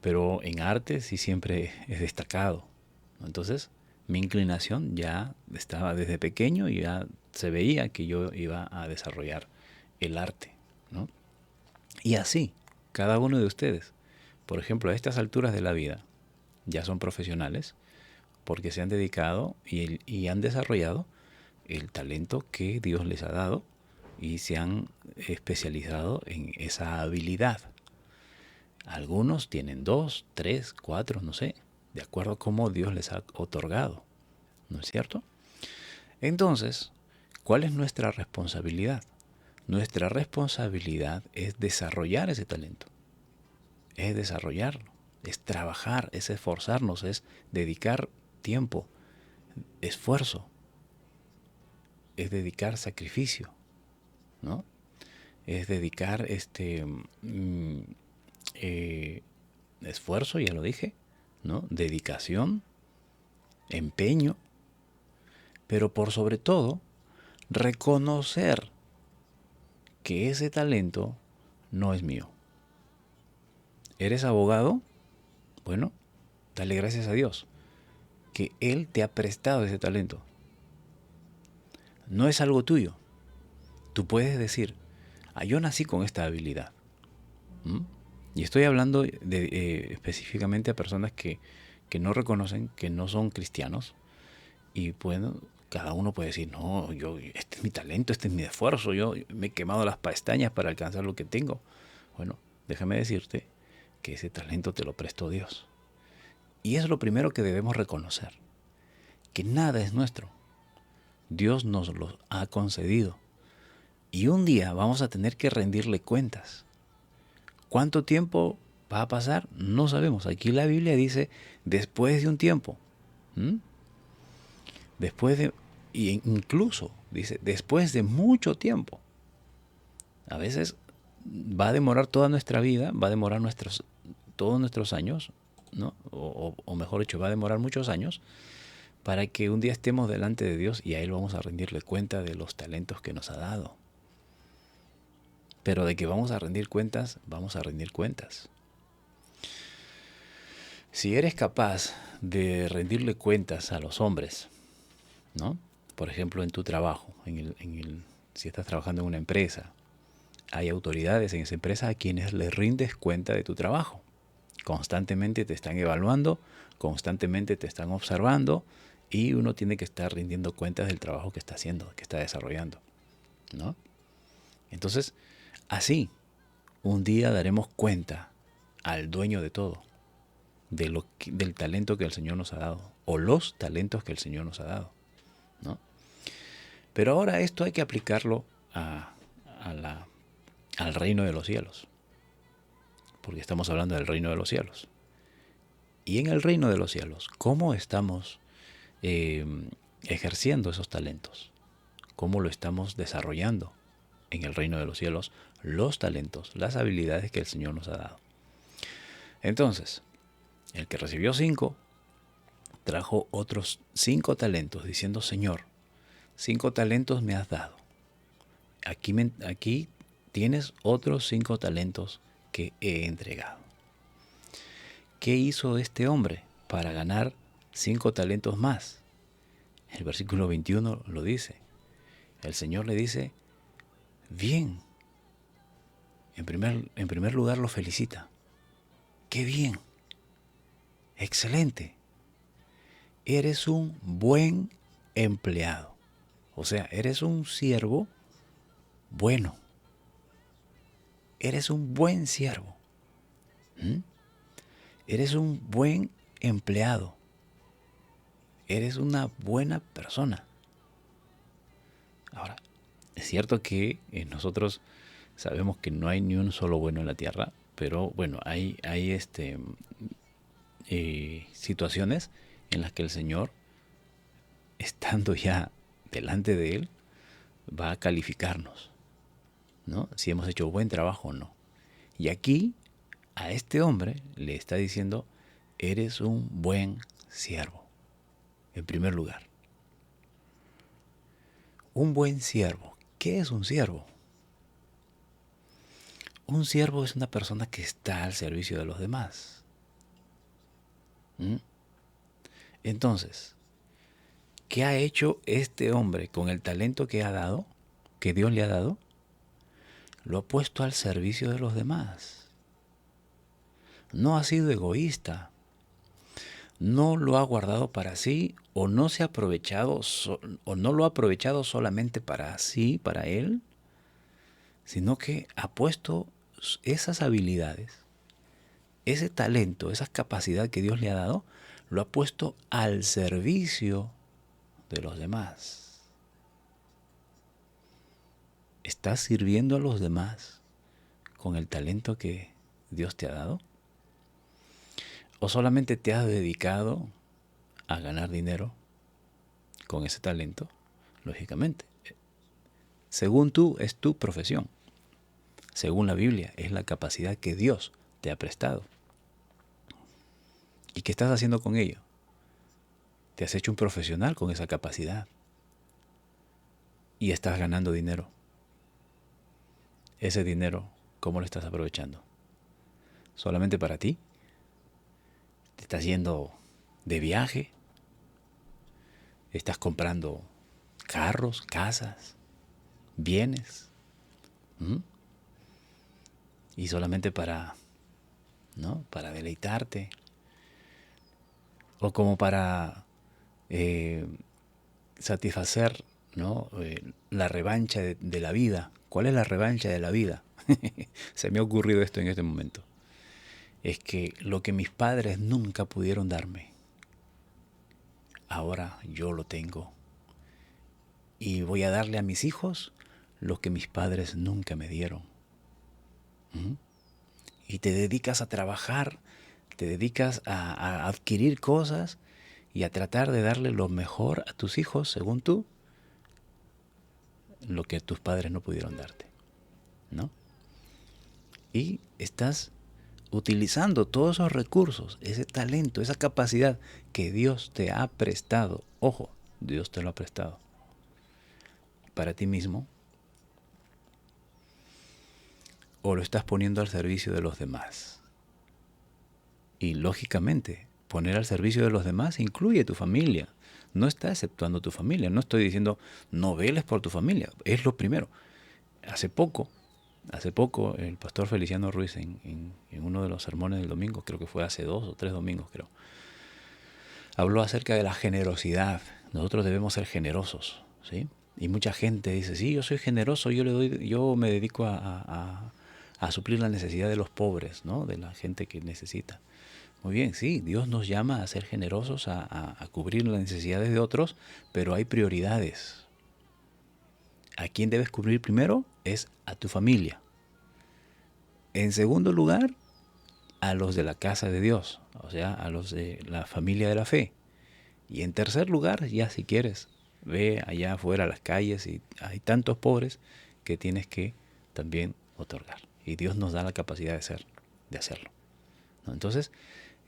Pero en arte sí siempre he destacado, ¿no? Entonces, mi inclinación ya estaba desde pequeño y ya se veía que yo iba a desarrollar el arte, ¿no? Y así, cada uno de ustedes, por ejemplo, a estas alturas de la vida, ya son profesionales porque se han dedicado y han desarrollado el talento que Dios les ha dado y se han especializado en esa habilidad. Algunos tienen 2, 3, 4, no sé, de acuerdo a cómo Dios les ha otorgado, ¿no es cierto? Entonces, ¿cuál es nuestra responsabilidad? Nuestra responsabilidad es desarrollar ese talento, es desarrollarlo, es trabajar, es esforzarnos, es dedicar tiempo, esfuerzo, es dedicar sacrificio, ¿no? Es dedicar esfuerzo, ya lo dije, ¿no? Dedicación, empeño, pero por sobre todo, reconocer que ese talento no es mío. ¿Eres abogado? Bueno, dale gracias a Dios que Él te ha prestado ese talento. No es algo tuyo. Tú puedes decir, yo nací con esta habilidad. Y estoy hablando específicamente a personas que no reconocen, que no son cristianos y bueno, cada uno puede decir, no, este es mi talento, este es mi esfuerzo, yo me he quemado las pestañas para alcanzar lo que tengo. Bueno, déjame decirte que ese talento te lo prestó Dios. Y es lo primero que debemos reconocer, que nada es nuestro. Dios nos lo ha concedido. Y un día vamos a tener que rendirle cuentas. ¿Cuánto tiempo va a pasar? No sabemos. Aquí la Biblia dice, después de un tiempo. Y incluso dice, después de mucho tiempo. A veces va a demorar toda nuestra vida, va a demorar todos nuestros años, ¿no? O mejor dicho, va a demorar muchos años para que un día estemos delante de Dios y a Él vamos a rendirle cuenta de los talentos que nos ha dado. Pero de que vamos a rendir cuentas, vamos a rendir cuentas. Si eres capaz de rendirle cuentas a los hombres, ¿no? Por ejemplo, en tu trabajo, si estás trabajando en una empresa, hay autoridades en esa empresa a quienes les rindes cuenta de tu trabajo. Constantemente te están evaluando, constantemente te están observando y uno tiene que estar rindiendo cuentas del trabajo que está haciendo, que está desarrollando, ¿no? Entonces, así, un día daremos cuenta al dueño de todo, del talento que el Señor nos ha dado, o los talentos que el Señor nos ha dado, ¿no? Pero ahora esto hay que aplicarlo al reino de los cielos, porque estamos hablando del reino de los cielos. Y en el reino de los cielos, ¿cómo estamos ejerciendo esos talentos? ¿Cómo lo estamos desarrollando en el reino de los cielos? Los talentos, las habilidades que el Señor nos ha dado. Entonces, el que recibió 5, trajo otros 5 talentos, diciendo, Señor, 5 talentos me has dado. Aquí tienes otros 5 talentos que he entregado. ¿Qué hizo este hombre para ganar 5 talentos más? El versículo 21 lo dice. El Señor le dice, bien. En primer lugar lo felicita. ¡Qué bien! ¡Excelente! Eres un buen empleado. O sea, eres un siervo bueno. Eres un buen siervo. Eres un buen empleado. Eres una buena persona. Ahora, es cierto que nosotros sabemos que no hay ni un solo bueno en la tierra, pero bueno, hay situaciones en las que el Señor, estando ya delante de Él, va a calificarnos, ¿no? Si hemos hecho buen trabajo o no. Y aquí a este hombre le está diciendo, eres un buen siervo, en primer lugar. Un buen siervo. ¿Qué es un siervo? Un siervo es una persona que está al servicio de los demás. Entonces, ¿qué ha hecho este hombre con el talento que ha dado, que Dios le ha dado? Lo ha puesto al servicio de los demás. No ha sido egoísta. No lo ha guardado para sí o no se ha aprovechado o no lo ha aprovechado solamente para sí, para él, sino que ha puesto esas habilidades, ese talento, esa capacidad que Dios le ha dado, lo ha puesto al servicio de los demás. ¿Estás sirviendo a los demás con el talento que Dios te ha dado? ¿O solamente te has dedicado a ganar dinero con ese talento? Lógicamente. Según tú, es tu profesión. Según la Biblia, es la capacidad que Dios te ha prestado. ¿Y qué estás haciendo con ello? Te has hecho un profesional con esa capacidad. Y estás ganando dinero. Ese dinero, ¿cómo lo estás aprovechando? ¿Solamente para ti? ¿Te estás yendo de viaje? ¿Estás comprando carros, casas, bienes? Y solamente para deleitarte, o como para satisfacer, ¿no? La revancha de la vida. ¿Cuál es la revancha de la vida? Se me ha ocurrido esto en este momento. Es que lo que mis padres nunca pudieron darme, ahora yo lo tengo. Y voy a darle a mis hijos lo que mis padres nunca me dieron. ¿Mm? Y te dedicas a trabajar, te dedicas a adquirir cosas y a tratar de darle lo mejor a tus hijos, según tú, lo que tus padres no pudieron darte, ¿no? Y estás utilizando todos esos recursos, ese talento, esa capacidad que Dios te ha prestado. Ojo, Dios te lo ha prestado para ti mismo, o lo estás poniendo al servicio de los demás. Y lógicamente, poner al servicio de los demás incluye tu familia. No está exceptuando tu familia. No estoy diciendo no veles por tu familia. Es lo primero. Hace poco, el pastor Feliciano Ruiz en uno de los sermones del domingo, creo que fue hace 2 o 3 domingos, creo, habló acerca de la generosidad. Nosotros debemos ser generosos, ¿sí? Y mucha gente dice, sí, yo soy generoso, yo me dedico a suplir la necesidad de los pobres, ¿no? De la gente que necesita. Muy bien, sí, Dios nos llama a ser generosos, a cubrir las necesidades de otros, pero hay prioridades. ¿A quién debes cubrir primero? Es a tu familia. En segundo lugar, a los de la casa de Dios, o sea, a los de la familia de la fe. Y en tercer lugar, ya si quieres, ve allá afuera a las calles y hay tantos pobres que tienes que también otorgar. Y Dios nos da la capacidad de hacerlo, ¿no? Entonces,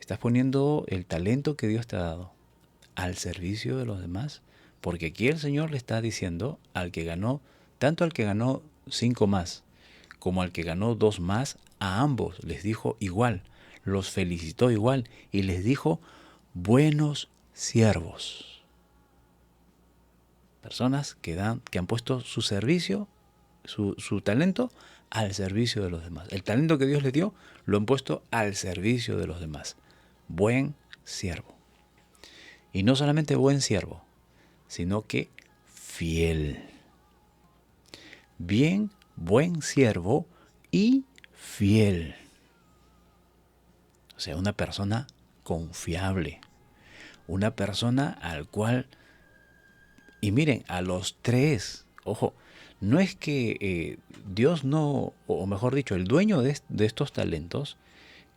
estás poniendo el talento que Dios te ha dado al servicio de los demás, porque aquí el Señor le está diciendo al que ganó, tanto al que ganó 5 más, como al que ganó 2 más, a ambos les dijo igual, los felicitó igual y les dijo, buenos siervos. Personas que han puesto su servicio, su talento al servicio de los demás. El talento que Dios les dio lo han puesto al servicio de los demás. Buen siervo. Y no solamente buen siervo, sino que fiel. Bien, buen siervo y fiel. O sea, una persona confiable. Una persona al cual... Y miren, a los 3, ojo, no es que Dios no, o mejor dicho, el dueño de estos talentos,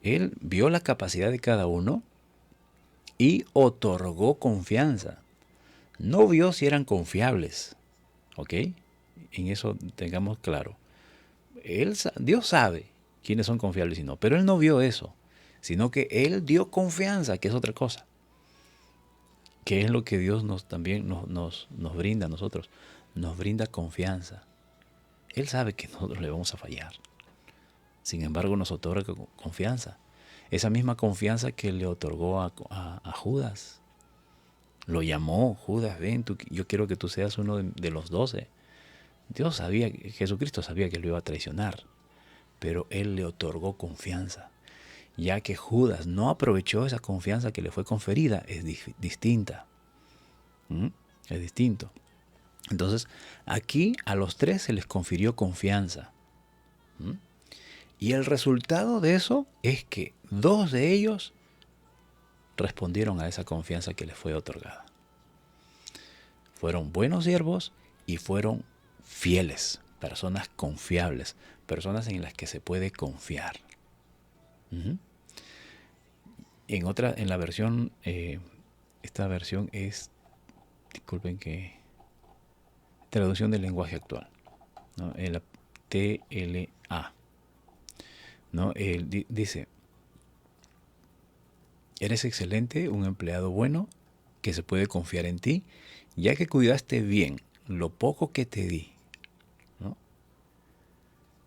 Él vio la capacidad de cada uno y otorgó confianza. No vio si eran confiables, ¿ok? En eso tengamos claro. Dios sabe quiénes son confiables y no, pero Él no vio eso, sino que Él dio confianza, que es otra cosa. ¿Qué es lo que Dios también nos brinda a nosotros? Nos brinda confianza. Él sabe que nosotros le vamos a fallar. Sin embargo, nos otorga confianza. Esa misma confianza que le otorgó a Judas. Lo llamó, Judas, ven, yo quiero que tú seas uno de los 12. Jesucristo sabía que lo iba a traicionar, pero Él le otorgó confianza. Ya que Judas no aprovechó esa confianza que le fue conferida, es distinta. Es distinto. Entonces, aquí a los 3 se les confirió confianza. Y el resultado de eso es que 2 de ellos respondieron a esa confianza que les fue otorgada. Fueron buenos siervos y fueron fieles, personas confiables, personas en las que se puede confiar. En la versión, esta versión es, disculpen que, traducción del lenguaje actual, ¿no? El TLA, ¿no? Dice, eres excelente, un empleado bueno, que se puede confiar en ti, ya que cuidaste bien lo poco que te di, ¿no?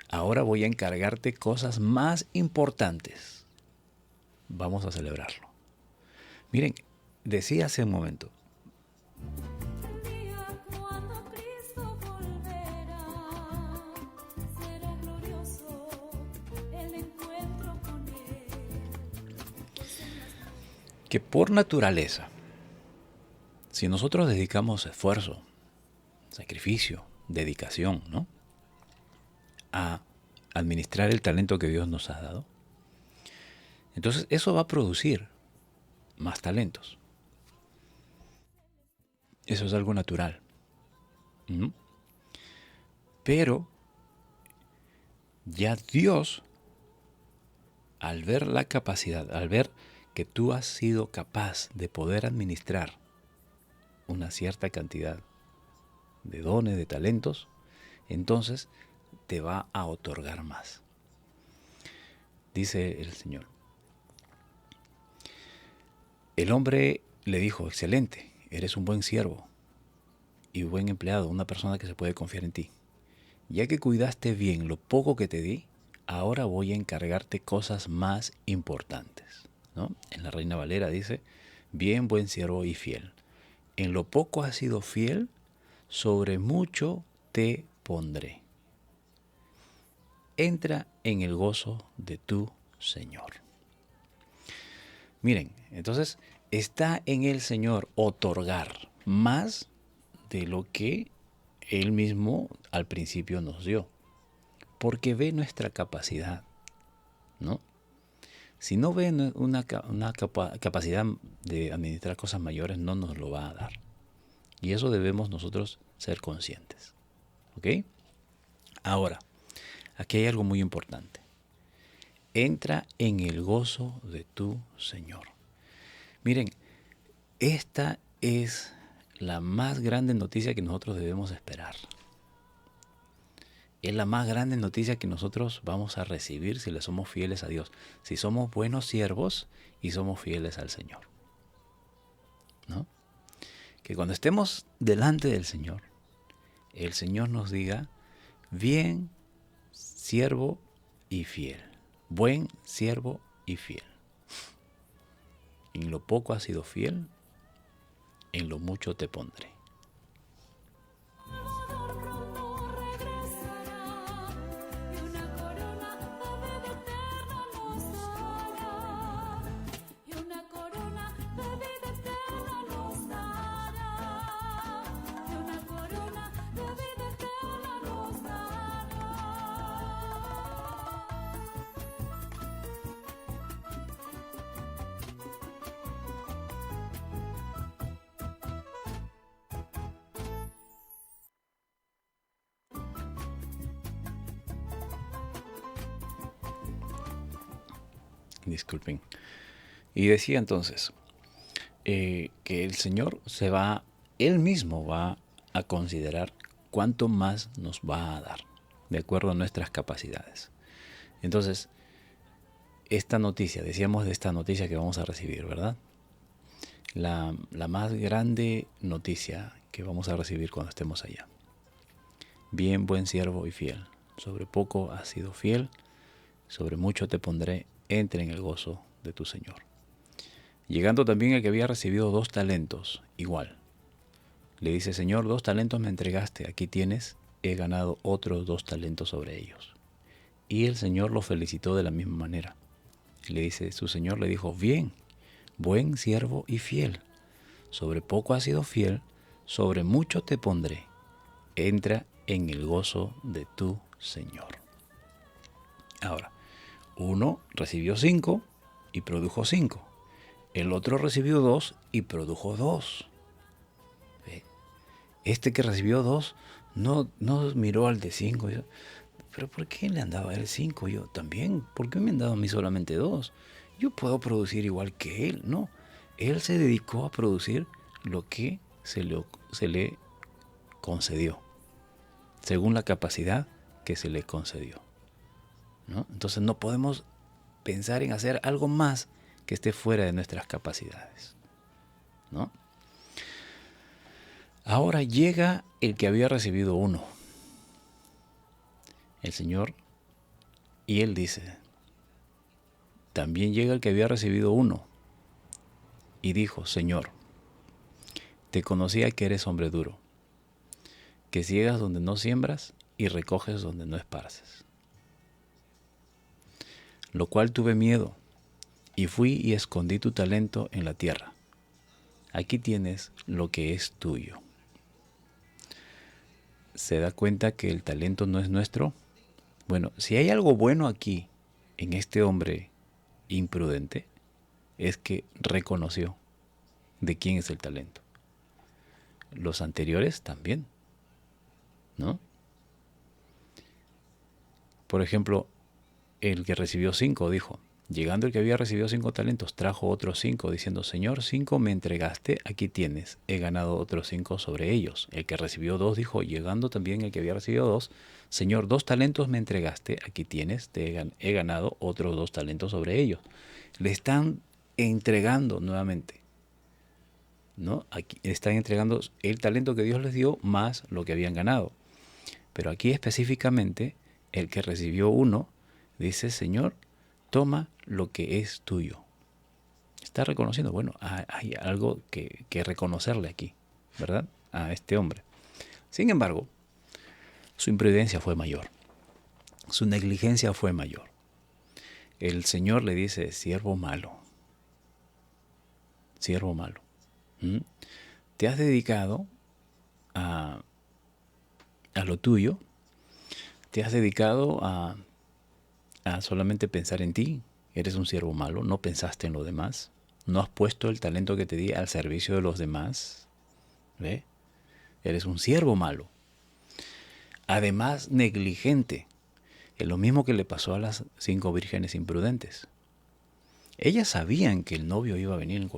Ahora voy a encargarte cosas más importantes. Vamos a celebrarlo. Miren, decía hace un momento. Que por naturaleza, Si nosotros dedicamos esfuerzo, sacrificio, dedicación, ¿no?, a administrar el talento que Dios nos ha dado, entonces eso va a producir más talentos. Eso es algo natural. ¿Mm? Pero ya Dios, al ver la capacidad, al ver que tú has sido capaz de poder administrar una cierta cantidad de dones, de talentos, entonces te va a otorgar más. Dice el Señor. El hombre le dijo: excelente, eres un buen siervo y buen empleado, una persona que se puede confiar en ti. Ya que cuidaste bien lo poco que te di, ahora voy a encargarte cosas más importantes, ¿no? En la Reina Valera dice: bien, buen siervo y fiel. En lo poco has sido fiel, sobre mucho te pondré. Entra en el gozo de tu Señor. Miren, entonces está en el Señor otorgar más de lo que Él mismo al principio nos dio, porque ve nuestra capacidad, ¿no? Si no ve una capacidad de administrar cosas mayores, no nos lo va a dar. Y eso debemos nosotros ser conscientes. ¿Ok? Ahora, aquí hay algo muy importante. Entra en el gozo de tu Señor. Miren, esta es la más grande noticia que nosotros debemos esperar. Es la más grande noticia que nosotros vamos a recibir si le somos fieles a Dios. Si somos buenos siervos y somos fieles al Señor, ¿no? Que cuando estemos delante del Señor, el Señor nos diga: bien, siervo y fiel. Buen siervo y fiel. En lo poco has sido fiel, en lo mucho te pondré. Disculpen. Y decía entonces que el Señor Él mismo va a considerar cuánto más nos va a dar, de acuerdo a nuestras capacidades. Entonces, esta noticia, decíamos de esta noticia que vamos a recibir, ¿verdad? La más grande noticia que vamos a recibir cuando estemos allá. Bien, buen siervo y fiel. Sobre poco has sido fiel, sobre mucho te pondré. Entre en el gozo de tu Señor. Llegando también el que había recibido 2 talentos, igual. Le dice: Señor, 2 talentos me entregaste, aquí tienes, he ganado otros 2 talentos sobre ellos. Y el Señor lo felicitó de la misma manera. Le dice, su Señor le dijo: bien, buen siervo y fiel. Sobre poco has sido fiel, sobre mucho te pondré. Entra en el gozo de tu Señor. Ahora, uno recibió 5 y produjo 5. El otro recibió 2 y produjo 2. Este que recibió 2 no miró al de 5. ¿Pero por qué le han dado a él 5? Yo también. ¿Por qué me han dado a mí solamente 2? Yo puedo producir igual que él. No. Él se dedicó a producir lo que se le concedió, según la capacidad que se le concedió, ¿no? Entonces no podemos pensar en hacer algo más que esté fuera de nuestras capacidades, ¿no? Ahora llega el que había recibido 1, el Señor, y Él dice, también llega el que había recibido 1 y dijo: Señor, te conocía que eres hombre duro, que ciegas donde no siembras y recoges donde no esparces. Lo cual tuve miedo, y fui y escondí tu talento en la tierra. aquí tienes lo que es tuyo. ¿Se da cuenta que el talento no es nuestro? Bueno, si hay algo bueno aquí, en este hombre imprudente, es que reconoció de quién es el talento. Los anteriores también, ¿no? Por ejemplo, el que recibió 5 dijo, llegando el que había recibido 5 talentos, trajo otros 5, diciendo, Señor, 5 me entregaste, aquí tienes, he ganado otros 5 sobre ellos. El que recibió 2 dijo, llegando también el que había recibido 2, Señor, 2 talentos me entregaste, aquí tienes, he ganado otros 2 talentos sobre ellos. Le están entregando nuevamente, ¿no? Aquí están entregando el talento que Dios les dio más lo que habían ganado. Pero aquí específicamente, el que recibió 1 dice, Señor, toma lo que es tuyo. Está reconociendo, bueno, hay algo que reconocerle aquí, ¿verdad? A este hombre. Sin embargo, su imprudencia fue mayor. Su negligencia fue mayor. El Señor le dice, siervo malo. Siervo malo. Te has dedicado a lo tuyo. Te has dedicado a solamente pensar en ti. Eres un siervo malo, no pensaste en lo demás. No has puesto el talento que te di al servicio de los demás. ¿Ve? Eres un siervo malo. Además, negligente. Es lo mismo que le pasó a las 5 vírgenes imprudentes. Ellas sabían que el novio iba a venir,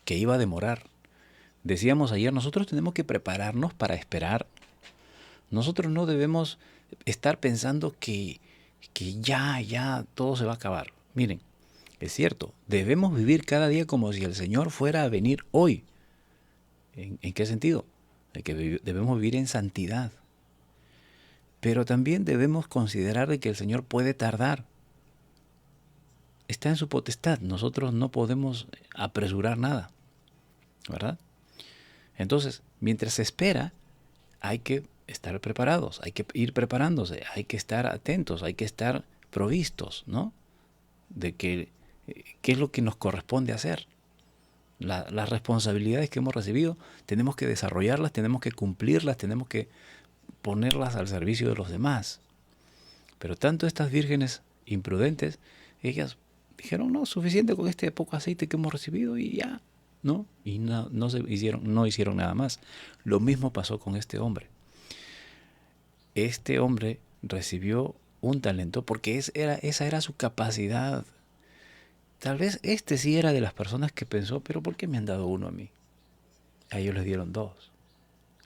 que iba a demorar. Decíamos ayer, nosotros tenemos que prepararnos para esperar. Nosotros no debemos estar pensando que ya todo se va a acabar. Miren, es cierto, debemos vivir cada día como si el Señor fuera a venir hoy. ¿En qué sentido? De que debemos vivir en santidad. Pero también debemos considerar de que el Señor puede tardar. Está en su potestad. Nosotros no podemos apresurar nada, ¿verdad? Entonces, mientras se espera, hay que estar preparados, hay que ir preparándose, hay que estar atentos, hay que estar provistos, ¿no? De qué es lo que nos corresponde hacer. Las responsabilidades que hemos recibido, tenemos que desarrollarlas, tenemos que cumplirlas, tenemos que ponerlas al servicio de los demás. Pero tanto estas vírgenes imprudentes, ellas dijeron, no, suficiente con este poco aceite que hemos recibido y ya, ¿no? Y no hicieron nada más. Lo mismo pasó con este hombre. Este hombre recibió un talento porque esa era su capacidad. Tal vez este sí era de las personas que pensó, pero ¿por qué me han dado 1 a mí? A ellos les dieron 2.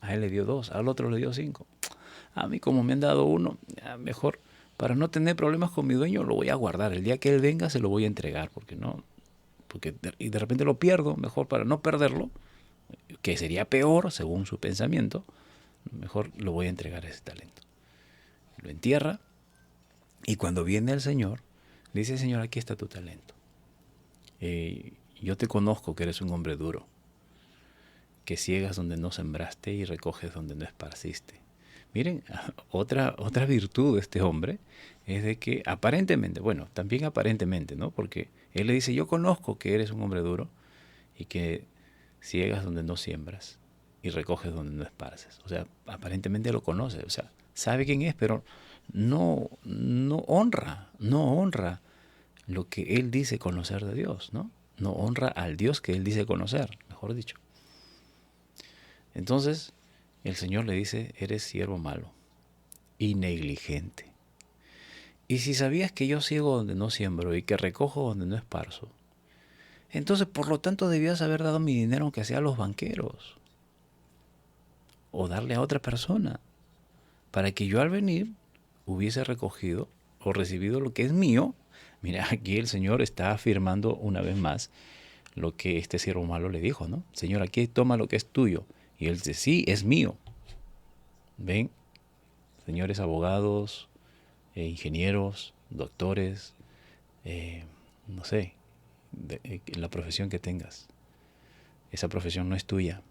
A él le dio 2, al otro le dio 5. A mí como me han dado 1, mejor para no tener problemas con mi dueño lo voy a guardar. El día que él venga se lo voy a entregar, y de repente lo pierdo, mejor para no perderlo, que sería peor según su pensamiento, mejor lo voy a entregar ese talento. Lo entierra y cuando viene el Señor, dice, Señor, aquí está tu talento. Yo te conozco que eres un hombre duro, que ciegas donde no sembraste y recoges donde no esparciste. Miren, otra virtud de este hombre es de que aparentemente, bueno, también aparentemente, ¿no? Porque él le dice, yo conozco que eres un hombre duro y que ciegas donde no siembras y recoges donde no esparces. O sea, aparentemente lo conoce, o sea, sabe quién es, pero no honra lo que él dice conocer de Dios, ¿no? No honra al Dios que él dice conocer, mejor dicho. Entonces, el Señor le dice, eres siervo malo y negligente. Y si sabías que yo ciego donde no siembro y que recojo donde no esparzo, entonces por lo tanto debías haber dado mi dinero aunque sea a los banqueros o darle a otra persona para que yo al venir hubiese recogido o recibido lo que es mío. Mira, aquí el Señor está afirmando una vez más lo que este siervo malo le dijo, ¿no? Señor, aquí toma lo que es tuyo. Y él dice, sí, es mío. Ven, señores abogados, ingenieros, doctores, no sé, la profesión que tengas. Esa profesión no es tuya.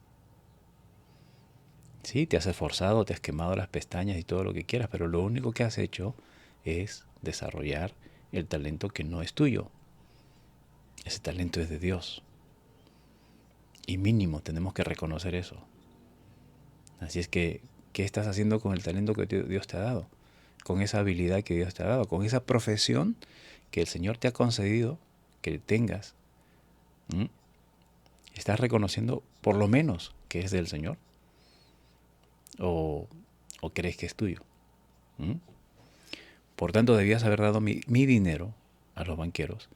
Sí, te has esforzado, te has quemado las pestañas y todo lo que quieras, pero lo único que has hecho es desarrollar el talento que no es tuyo. Ese talento es de Dios. Y mínimo tenemos que reconocer eso. Así es que, ¿qué estás haciendo con el talento que Dios te ha dado? Con esa habilidad que Dios te ha dado, con esa profesión que el Señor te ha concedido que tengas. ¿Mm? ¿Estás reconociendo por lo menos que es del Señor? ¿O crees que es tuyo? ¿Mm? Por tanto, debías haber dado mi dinero a los banqueros,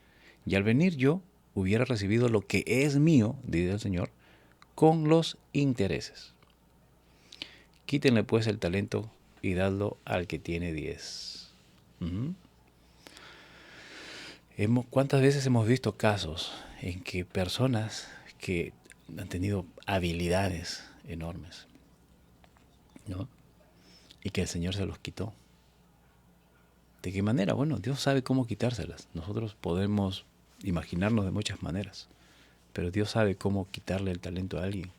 y al venir yo hubiera recibido lo que es mío, dice el Señor, con los intereses. Quítenle pues el talento y dadlo al que tiene 10. ¿Cuántas veces hemos visto casos en que personas que han tenido habilidades enormes, ¿no? Y que el Señor se los quitó? ¿De qué manera? Bueno, Dios sabe cómo quitárselas. Nosotros podemos imaginarnos de muchas maneras, pero Dios sabe cómo quitarle el talento a alguien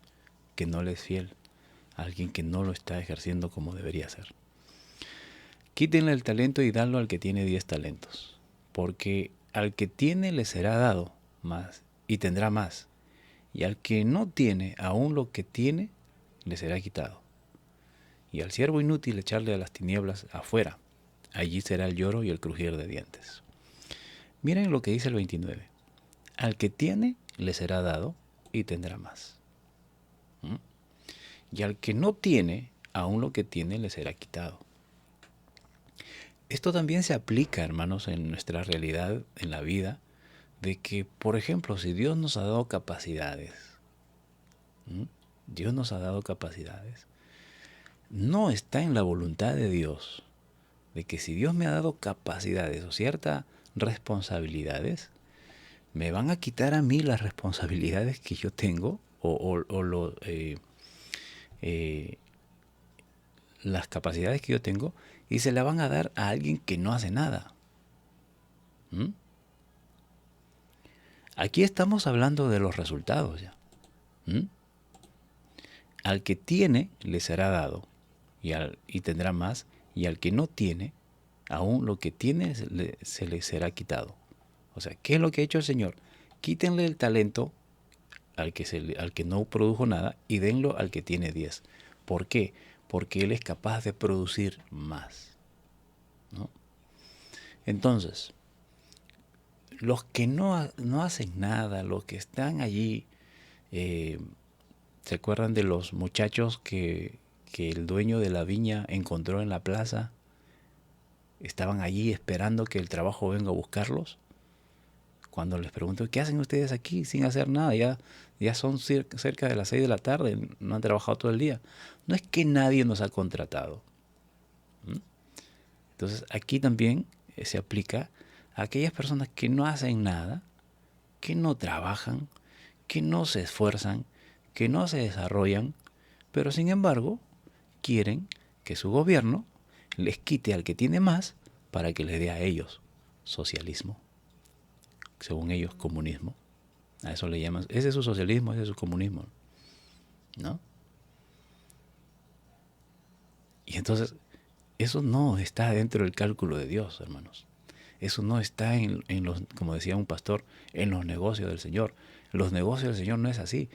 que no le es fiel, a alguien que no lo está ejerciendo como debería ser. Quítenle el talento y dadlo al que tiene 10 talentos, porque al que tiene le será dado más y tendrá más, y al que no tiene, aún lo que tiene le será quitado. Y al siervo inútil echarle a las tinieblas afuera, allí será el lloro y el crujir de dientes. Miren lo que dice el 29. Al que tiene le será dado y tendrá más. Y al que no tiene, aún lo que tiene le será quitado. Esto también se aplica, hermanos, en nuestra realidad, en la vida, de que, por ejemplo, si Dios nos ha dado capacidades, Dios nos ha dado capacidades, no está en la voluntad de Dios de que si Dios me ha dado capacidades o ciertas responsabilidades, me van a quitar a mí las responsabilidades que yo tengo las capacidades que yo tengo y se la van a dar a alguien que no hace nada. Aquí estamos hablando de los resultados ya. Al que tiene le será dado y tendrá más, y al que no tiene, aún lo que tiene se le será quitado. O sea, ¿qué es lo que ha hecho el Señor? Quítenle el talento al que no produjo nada y denlo al que tiene 10. ¿Por qué? Porque Él es capaz de producir más, ¿no? Entonces, los que no hacen nada, los que están allí, ¿se acuerdan de los muchachos que el dueño de la viña encontró en la plaza? Estaban allí esperando que el trabajo venga a buscarlos. Cuando les pregunto, ¿qué hacen ustedes aquí sin hacer nada? Ya son cerca de las 6 de la tarde, no han trabajado todo el día. No es que nadie nos ha contratado. Entonces aquí también se aplica a aquellas personas que no hacen nada, que no trabajan, que no se esfuerzan, que no se desarrollan, pero sin embargo quieren que su gobierno les quite al que tiene más para que les dé a ellos socialismo, según ellos comunismo. A eso le llaman, ese es su socialismo, ese es su comunismo, ¿no? Y entonces eso no está dentro del cálculo de Dios, hermanos. Eso no está en los, como decía un pastor, en los negocios del Señor. Los negocios del Señor no es así.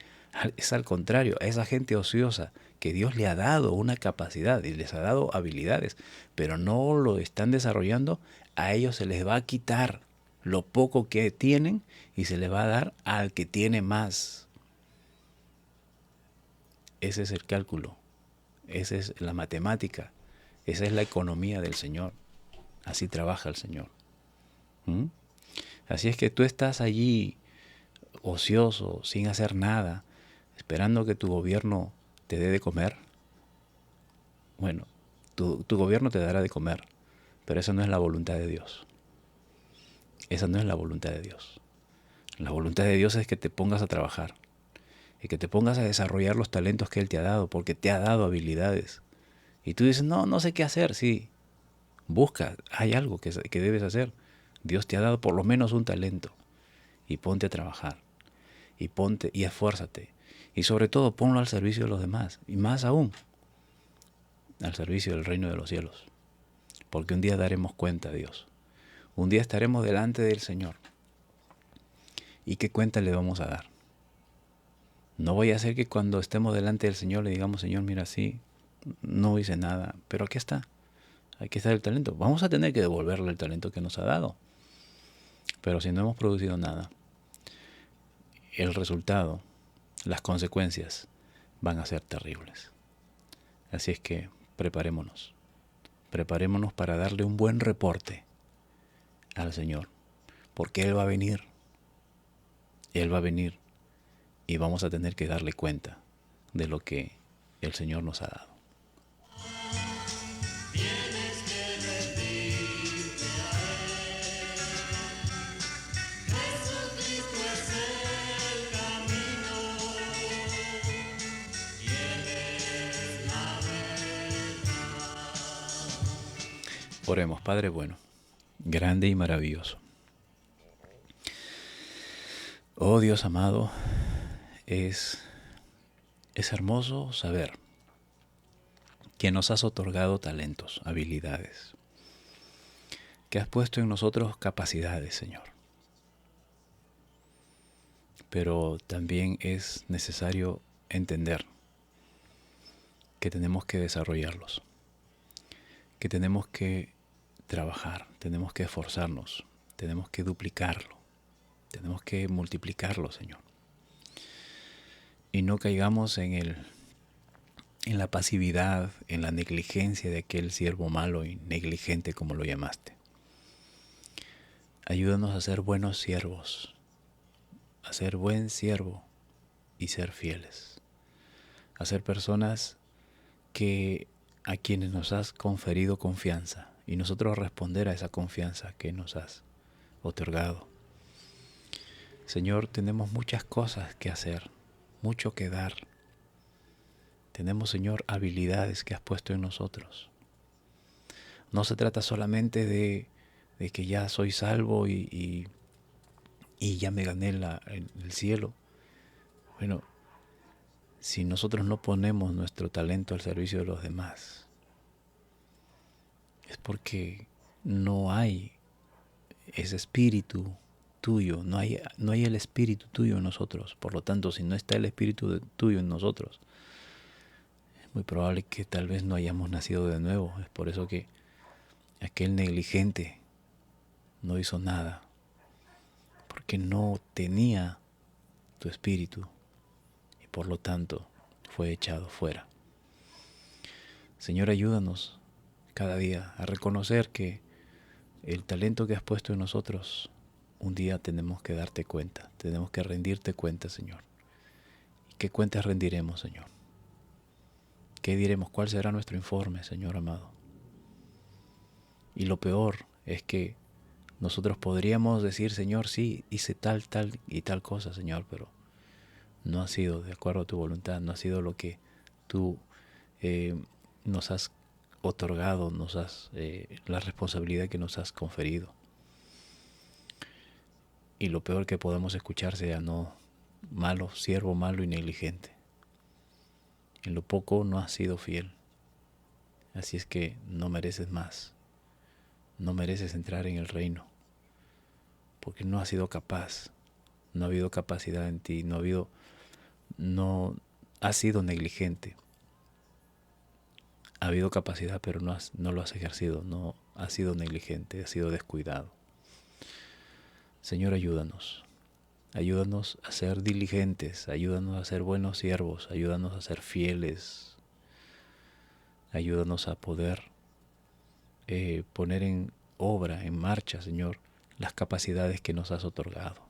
Es al contrario, a esa gente ociosa que Dios le ha dado una capacidad y les ha dado habilidades, pero no lo están desarrollando, a ellos se les va a quitar lo poco que tienen y se les va a dar al que tiene más. Ese es el cálculo, esa es la matemática, esa es la economía del Señor. Así trabaja el Señor. Así es que tú estás allí ocioso, sin hacer nada, esperando que tu gobierno te dé de comer. Bueno, tu gobierno te dará de comer, pero esa no es la voluntad de Dios. Esa no es la voluntad de Dios. La voluntad de Dios es que te pongas a trabajar y que te pongas a desarrollar los talentos que Él te ha dado, porque te ha dado habilidades. Y tú dices, no sé qué hacer. Sí, busca, hay algo que debes hacer. Dios te ha dado por lo menos un talento y ponte a trabajar y esfuérzate y sobre todo ponlo al servicio de los demás y más aún al servicio del reino de los cielos, porque un día daremos cuenta a Dios, un día estaremos delante del Señor y qué cuenta le vamos a dar. No voy a hacer que cuando estemos delante del Señor le digamos, Señor, mira, sí, no hice nada, pero aquí está el talento. Vamos a tener que devolverle el talento que nos ha dado. Pero si no hemos producido nada, el resultado, las consecuencias van a ser terribles. Así es que preparémonos para darle un buen reporte al Señor, porque Él va a venir y vamos a tener que darle cuenta de lo que el Señor nos ha dado. Oremos. Padre bueno, grande y maravilloso. Oh Dios amado, es hermoso saber que nos has otorgado talentos, habilidades, que has puesto en nosotros capacidades, Señor. Pero también es necesario entender que tenemos que desarrollarlos, que tenemos que trabajar, tenemos que esforzarnos, tenemos que duplicarlo, tenemos que multiplicarlo, Señor. Y no caigamos en la pasividad, en la negligencia de aquel siervo malo y negligente, como lo llamaste. Ayúdanos a ser buenos siervos, a ser buen siervo y ser fieles, a ser personas a quienes nos has conferido confianza y nosotros responder a esa confianza que nos has otorgado. Señor, tenemos muchas cosas que hacer, mucho que dar. Tenemos, Señor, habilidades que has puesto en nosotros. No se trata solamente de que ya soy salvo y ya me gané el cielo. Bueno, si nosotros no ponemos nuestro talento al servicio de los demás, es porque no hay ese espíritu tuyo, no hay el espíritu tuyo en nosotros. Por lo tanto, si no está el espíritu tuyo en nosotros, es muy probable que tal vez no hayamos nacido de nuevo. Es por eso que aquel negligente no hizo nada, porque no tenía tu espíritu y por lo tanto fue echado fuera. Señor, ayúdanos cada día a reconocer que el talento que has puesto en nosotros, un día tenemos que darte cuenta, tenemos que rendirte cuenta, Señor. ¿Y qué cuentas rendiremos, Señor? ¿Qué diremos? ¿Cuál será nuestro informe, Señor amado? Y lo peor es que nosotros podríamos decir, Señor, sí, hice tal y tal cosa, Señor, pero no ha sido de acuerdo a tu voluntad, no ha sido lo que tú nos has otorgado, la responsabilidad que nos has conferido. Y lo peor que podemos escuchar sea, no, malo, siervo malo y negligente. En lo poco no has sido fiel. Así es que no mereces más. No mereces entrar en el reino. Porque no has sido capaz. No ha habido capacidad en ti. No has sido negligente. Ha habido capacidad, pero no lo has ejercido. No has sido negligente, has sido descuidado. Señor, ayúdanos. Ayúdanos a ser diligentes, ayúdanos a ser buenos siervos, ayúdanos a ser fieles, ayúdanos a poder poner en obra, en marcha, Señor, las capacidades que nos has otorgado.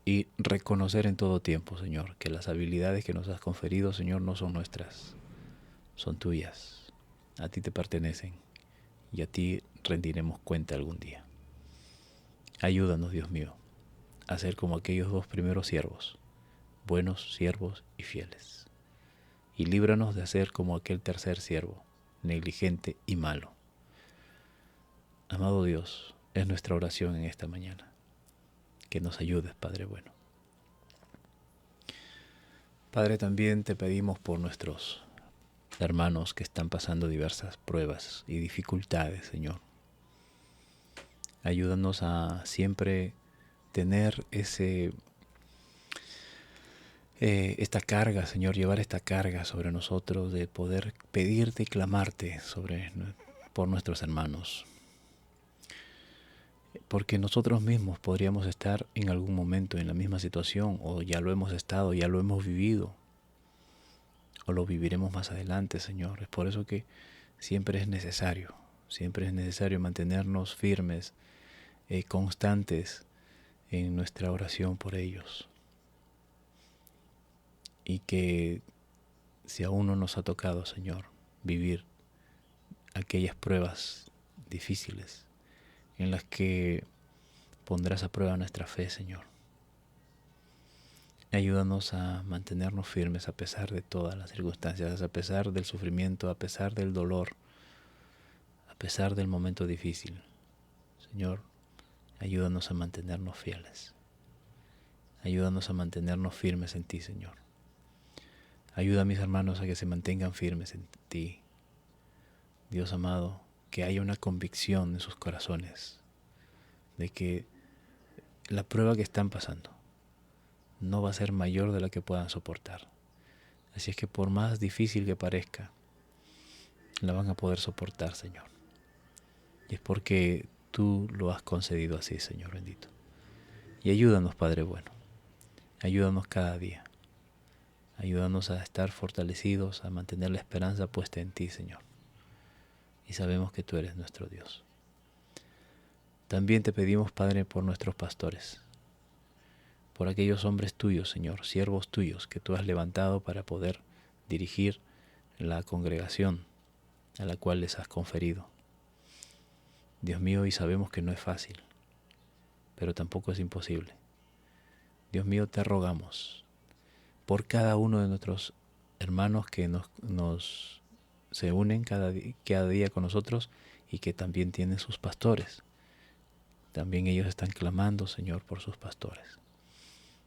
Y reconocer en todo tiempo, Señor, que las habilidades que nos has conferido, Señor, no son nuestras, son tuyas. A ti te pertenecen y a ti rendiremos cuenta algún día. Ayúdanos, Dios mío, a ser como aquellos dos primeros siervos, buenos siervos y fieles. Y líbranos de ser como aquel tercer siervo, negligente y malo. Amado Dios, es nuestra oración en esta mañana. Que nos ayudes, Padre bueno. Padre, también te pedimos por nuestros hermanos que están pasando diversas pruebas y dificultades, Señor. Ayúdanos a siempre tener ese esta carga, Señor, llevar esta carga sobre nosotros de poder pedirte y clamarte por nuestros hermanos. Porque nosotros mismos podríamos estar en algún momento en la misma situación, o ya lo hemos estado, ya lo hemos vivido, o lo viviremos más adelante, Señor. Es por eso que siempre es necesario mantenernos firmes, constantes en nuestra oración por ellos. Y que si aún no nos ha tocado, Señor, vivir aquellas pruebas difíciles en las que pondrás a prueba nuestra fe, Señor. Ayúdanos a mantenernos firmes a pesar de todas las circunstancias, a pesar del sufrimiento, a pesar del dolor, a pesar del momento difícil. Señor, ayúdanos a mantenernos fieles. Ayúdanos a mantenernos firmes en ti, Señor. Ayuda a mis hermanos a que se mantengan firmes en ti. Dios amado, que haya una convicción en sus corazones de que la prueba que están pasando no va a ser mayor de la que puedan soportar. Así es que por más difícil que parezca, la van a poder soportar, Señor. Y es porque tú lo has concedido así, Señor bendito. Y ayúdanos, Padre bueno. Ayúdanos cada día. Ayúdanos a estar fortalecidos, a mantener la esperanza puesta en ti, Señor. Y sabemos que tú eres nuestro Dios. También te pedimos, Padre, por nuestros pastores, por aquellos hombres tuyos, Señor, siervos tuyos, que tú has levantado para poder dirigir la congregación a la cual les has conferido. Dios mío, y sabemos que no es fácil, pero tampoco es imposible. Dios mío, te rogamos por cada uno de nuestros hermanos que se unen cada día con nosotros y que también tienen sus pastores. También ellos están clamando, Señor, por sus pastores.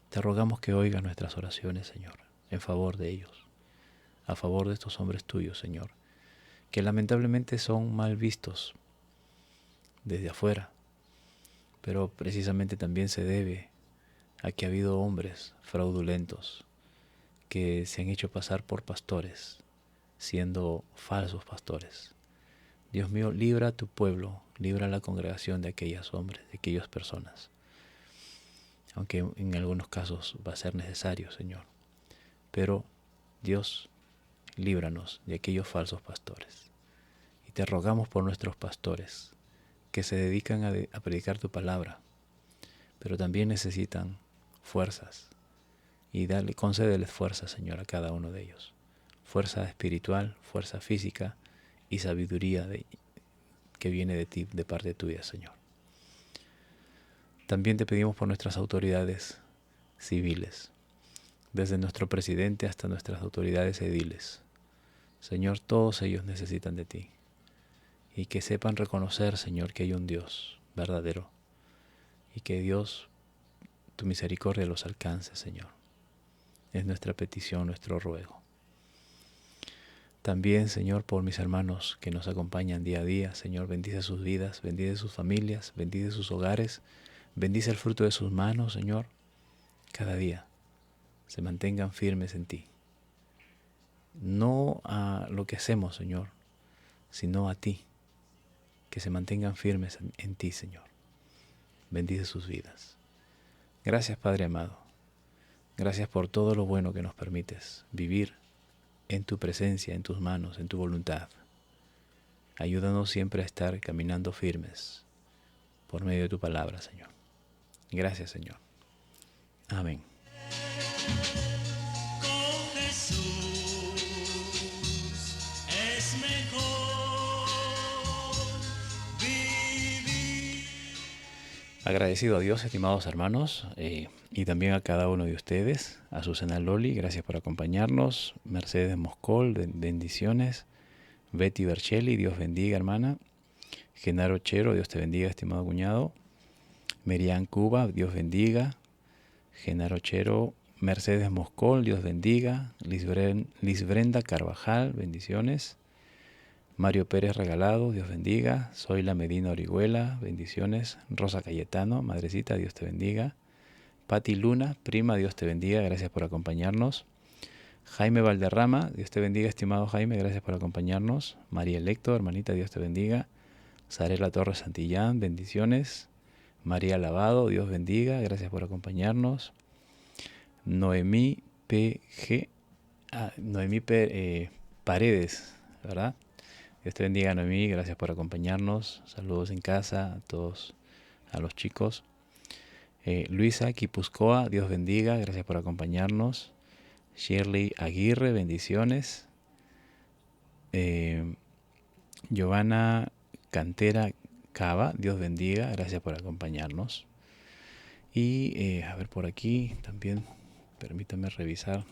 Te rogamos que oigas nuestras oraciones, Señor, en favor de ellos, a favor de estos hombres tuyos, Señor, que lamentablemente son mal vistos desde afuera, pero precisamente también se debe a que ha habido hombres fraudulentos que se han hecho pasar por pastores, siendo falsos pastores. Dios mío, libra a tu pueblo, libra a la congregación de aquellos hombres, de aquellas personas. Aunque en algunos casos va a ser necesario, Señor. Pero, Dios, líbranos de aquellos falsos pastores. Y te rogamos por nuestros pastores, que se dedican a predicar tu palabra, pero también necesitan fuerzas. Y concédeles fuerza, Señor, a cada uno de ellos. Fuerza espiritual, fuerza física y sabiduría que viene de ti, de parte tuya, Señor. También te pedimos por nuestras autoridades civiles, desde nuestro presidente hasta nuestras autoridades ediles. Señor, todos ellos necesitan de ti. Y que sepan reconocer, Señor, que hay un Dios verdadero. Y que Dios, tu misericordia los alcance, Señor. Es nuestra petición, nuestro ruego. También, Señor, por mis hermanos que nos acompañan día a día, Señor, bendice sus vidas, bendice sus familias, bendice sus hogares, bendice el fruto de sus manos, Señor, cada día. Se mantengan firmes en ti. No a lo que hacemos, Señor, sino a ti. Que se mantengan firmes en ti, Señor. Bendice sus vidas. Gracias, Padre amado. Gracias por todo lo bueno que nos permites vivir en tu presencia, en tus manos, en tu voluntad. Ayúdanos siempre a estar caminando firmes por medio de tu palabra, Señor. Gracias, Señor. Amén. Con Jesús es mejor vivir. Agradecido a Dios, estimados hermanos, y también a cada uno de ustedes, a Susana Loli, gracias por acompañarnos, Mercedes Moscol, bendiciones, Betty Berchelli, Dios bendiga, hermana, Genaro Chero, Dios te bendiga, estimado cuñado, Merian Cuba, Dios bendiga, Genaro Chero, Mercedes Moscol, Dios bendiga, Liz Brenda Carvajal, bendiciones, Mario Pérez Regalado, Dios bendiga, Zoila Medina Orihuela, bendiciones, Rosa Cayetano, madrecita, Dios te bendiga, Pati Luna, prima, Dios te bendiga, gracias por acompañarnos. Jaime Valderrama, Dios te bendiga, estimado Jaime, gracias por acompañarnos. María Electo, hermanita, Dios te bendiga. Sarela Torres Santillán, bendiciones. María Lavado, Dios bendiga, gracias por acompañarnos. Noemí PG, Paredes, ¿verdad? Dios te bendiga, Noemí, gracias por acompañarnos. Saludos en casa a todos, a los chicos. Luisa Quipuscoa, Dios bendiga, gracias por acompañarnos. Shirley Aguirre, bendiciones. Giovanna Cantera Cava, Dios bendiga, gracias por acompañarnos. Y a ver por aquí también, permítame revisar,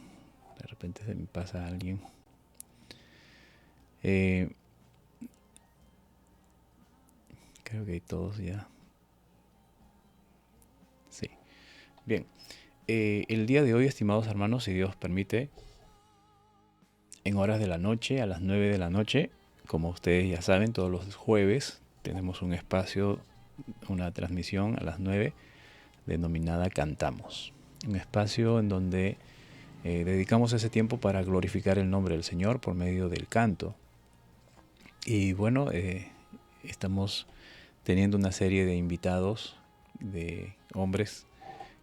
de repente se me pasa alguien. Creo que todos ya. Sí. Bien. El día de hoy, estimados hermanos, si Dios permite, en horas de la noche, a las 9 de la noche, como ustedes ya saben, todos los jueves tenemos un espacio, una transmisión a las 9 denominada Cantamos. Un espacio en donde dedicamos ese tiempo para glorificar el nombre del Señor por medio del canto. Y bueno, estamos teniendo una serie de invitados, de hombres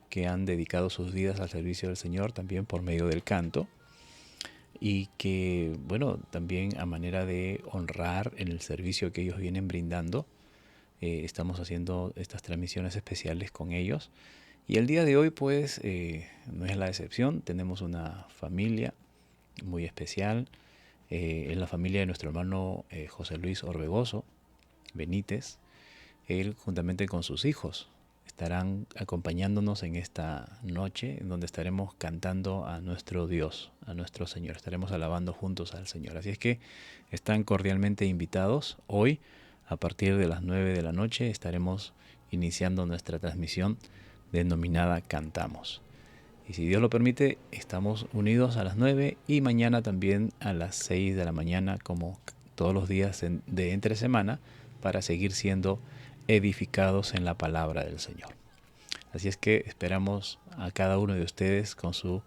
que han dedicado sus vidas al servicio del Señor también por medio del canto. Y que, bueno, también a manera de honrar en el servicio que ellos vienen brindando, estamos haciendo estas transmisiones especiales con ellos. Y el día de hoy, pues, no es la excepción. Tenemos una familia muy especial. Es la familia de nuestro hermano José Luis Orbegoso Benítez. Él, juntamente con sus hijos, estarán acompañándonos en esta noche, en donde estaremos cantando a nuestro Dios, a nuestro Señor. Estaremos alabando juntos al Señor. Así es que están cordialmente invitados. Hoy, a partir de las 9 de la noche, estaremos iniciando nuestra transmisión denominada Cantamos. Y si Dios lo permite, estamos unidos a las 9 y mañana también a las 6 de la mañana, como todos los días de entre semana, para seguir siendo edificados en la palabra del Señor. Así es que esperamos a cada uno de ustedes con su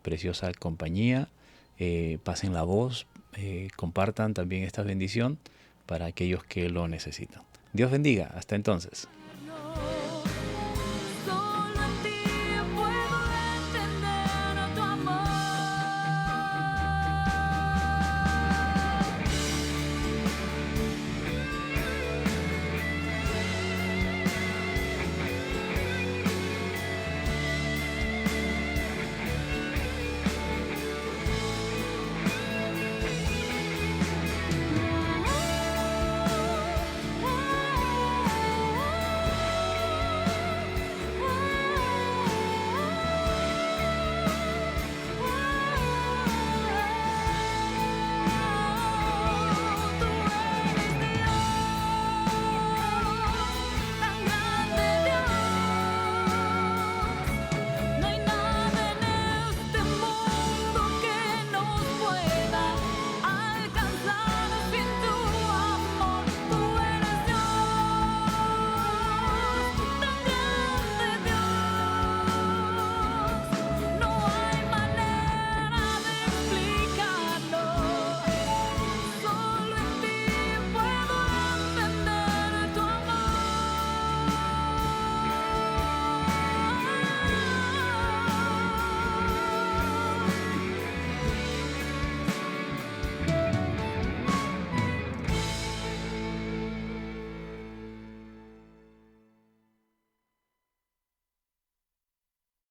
preciosa compañía. Pasen la voz, compartan también esta bendición para aquellos que lo necesitan. Dios bendiga. Hasta entonces.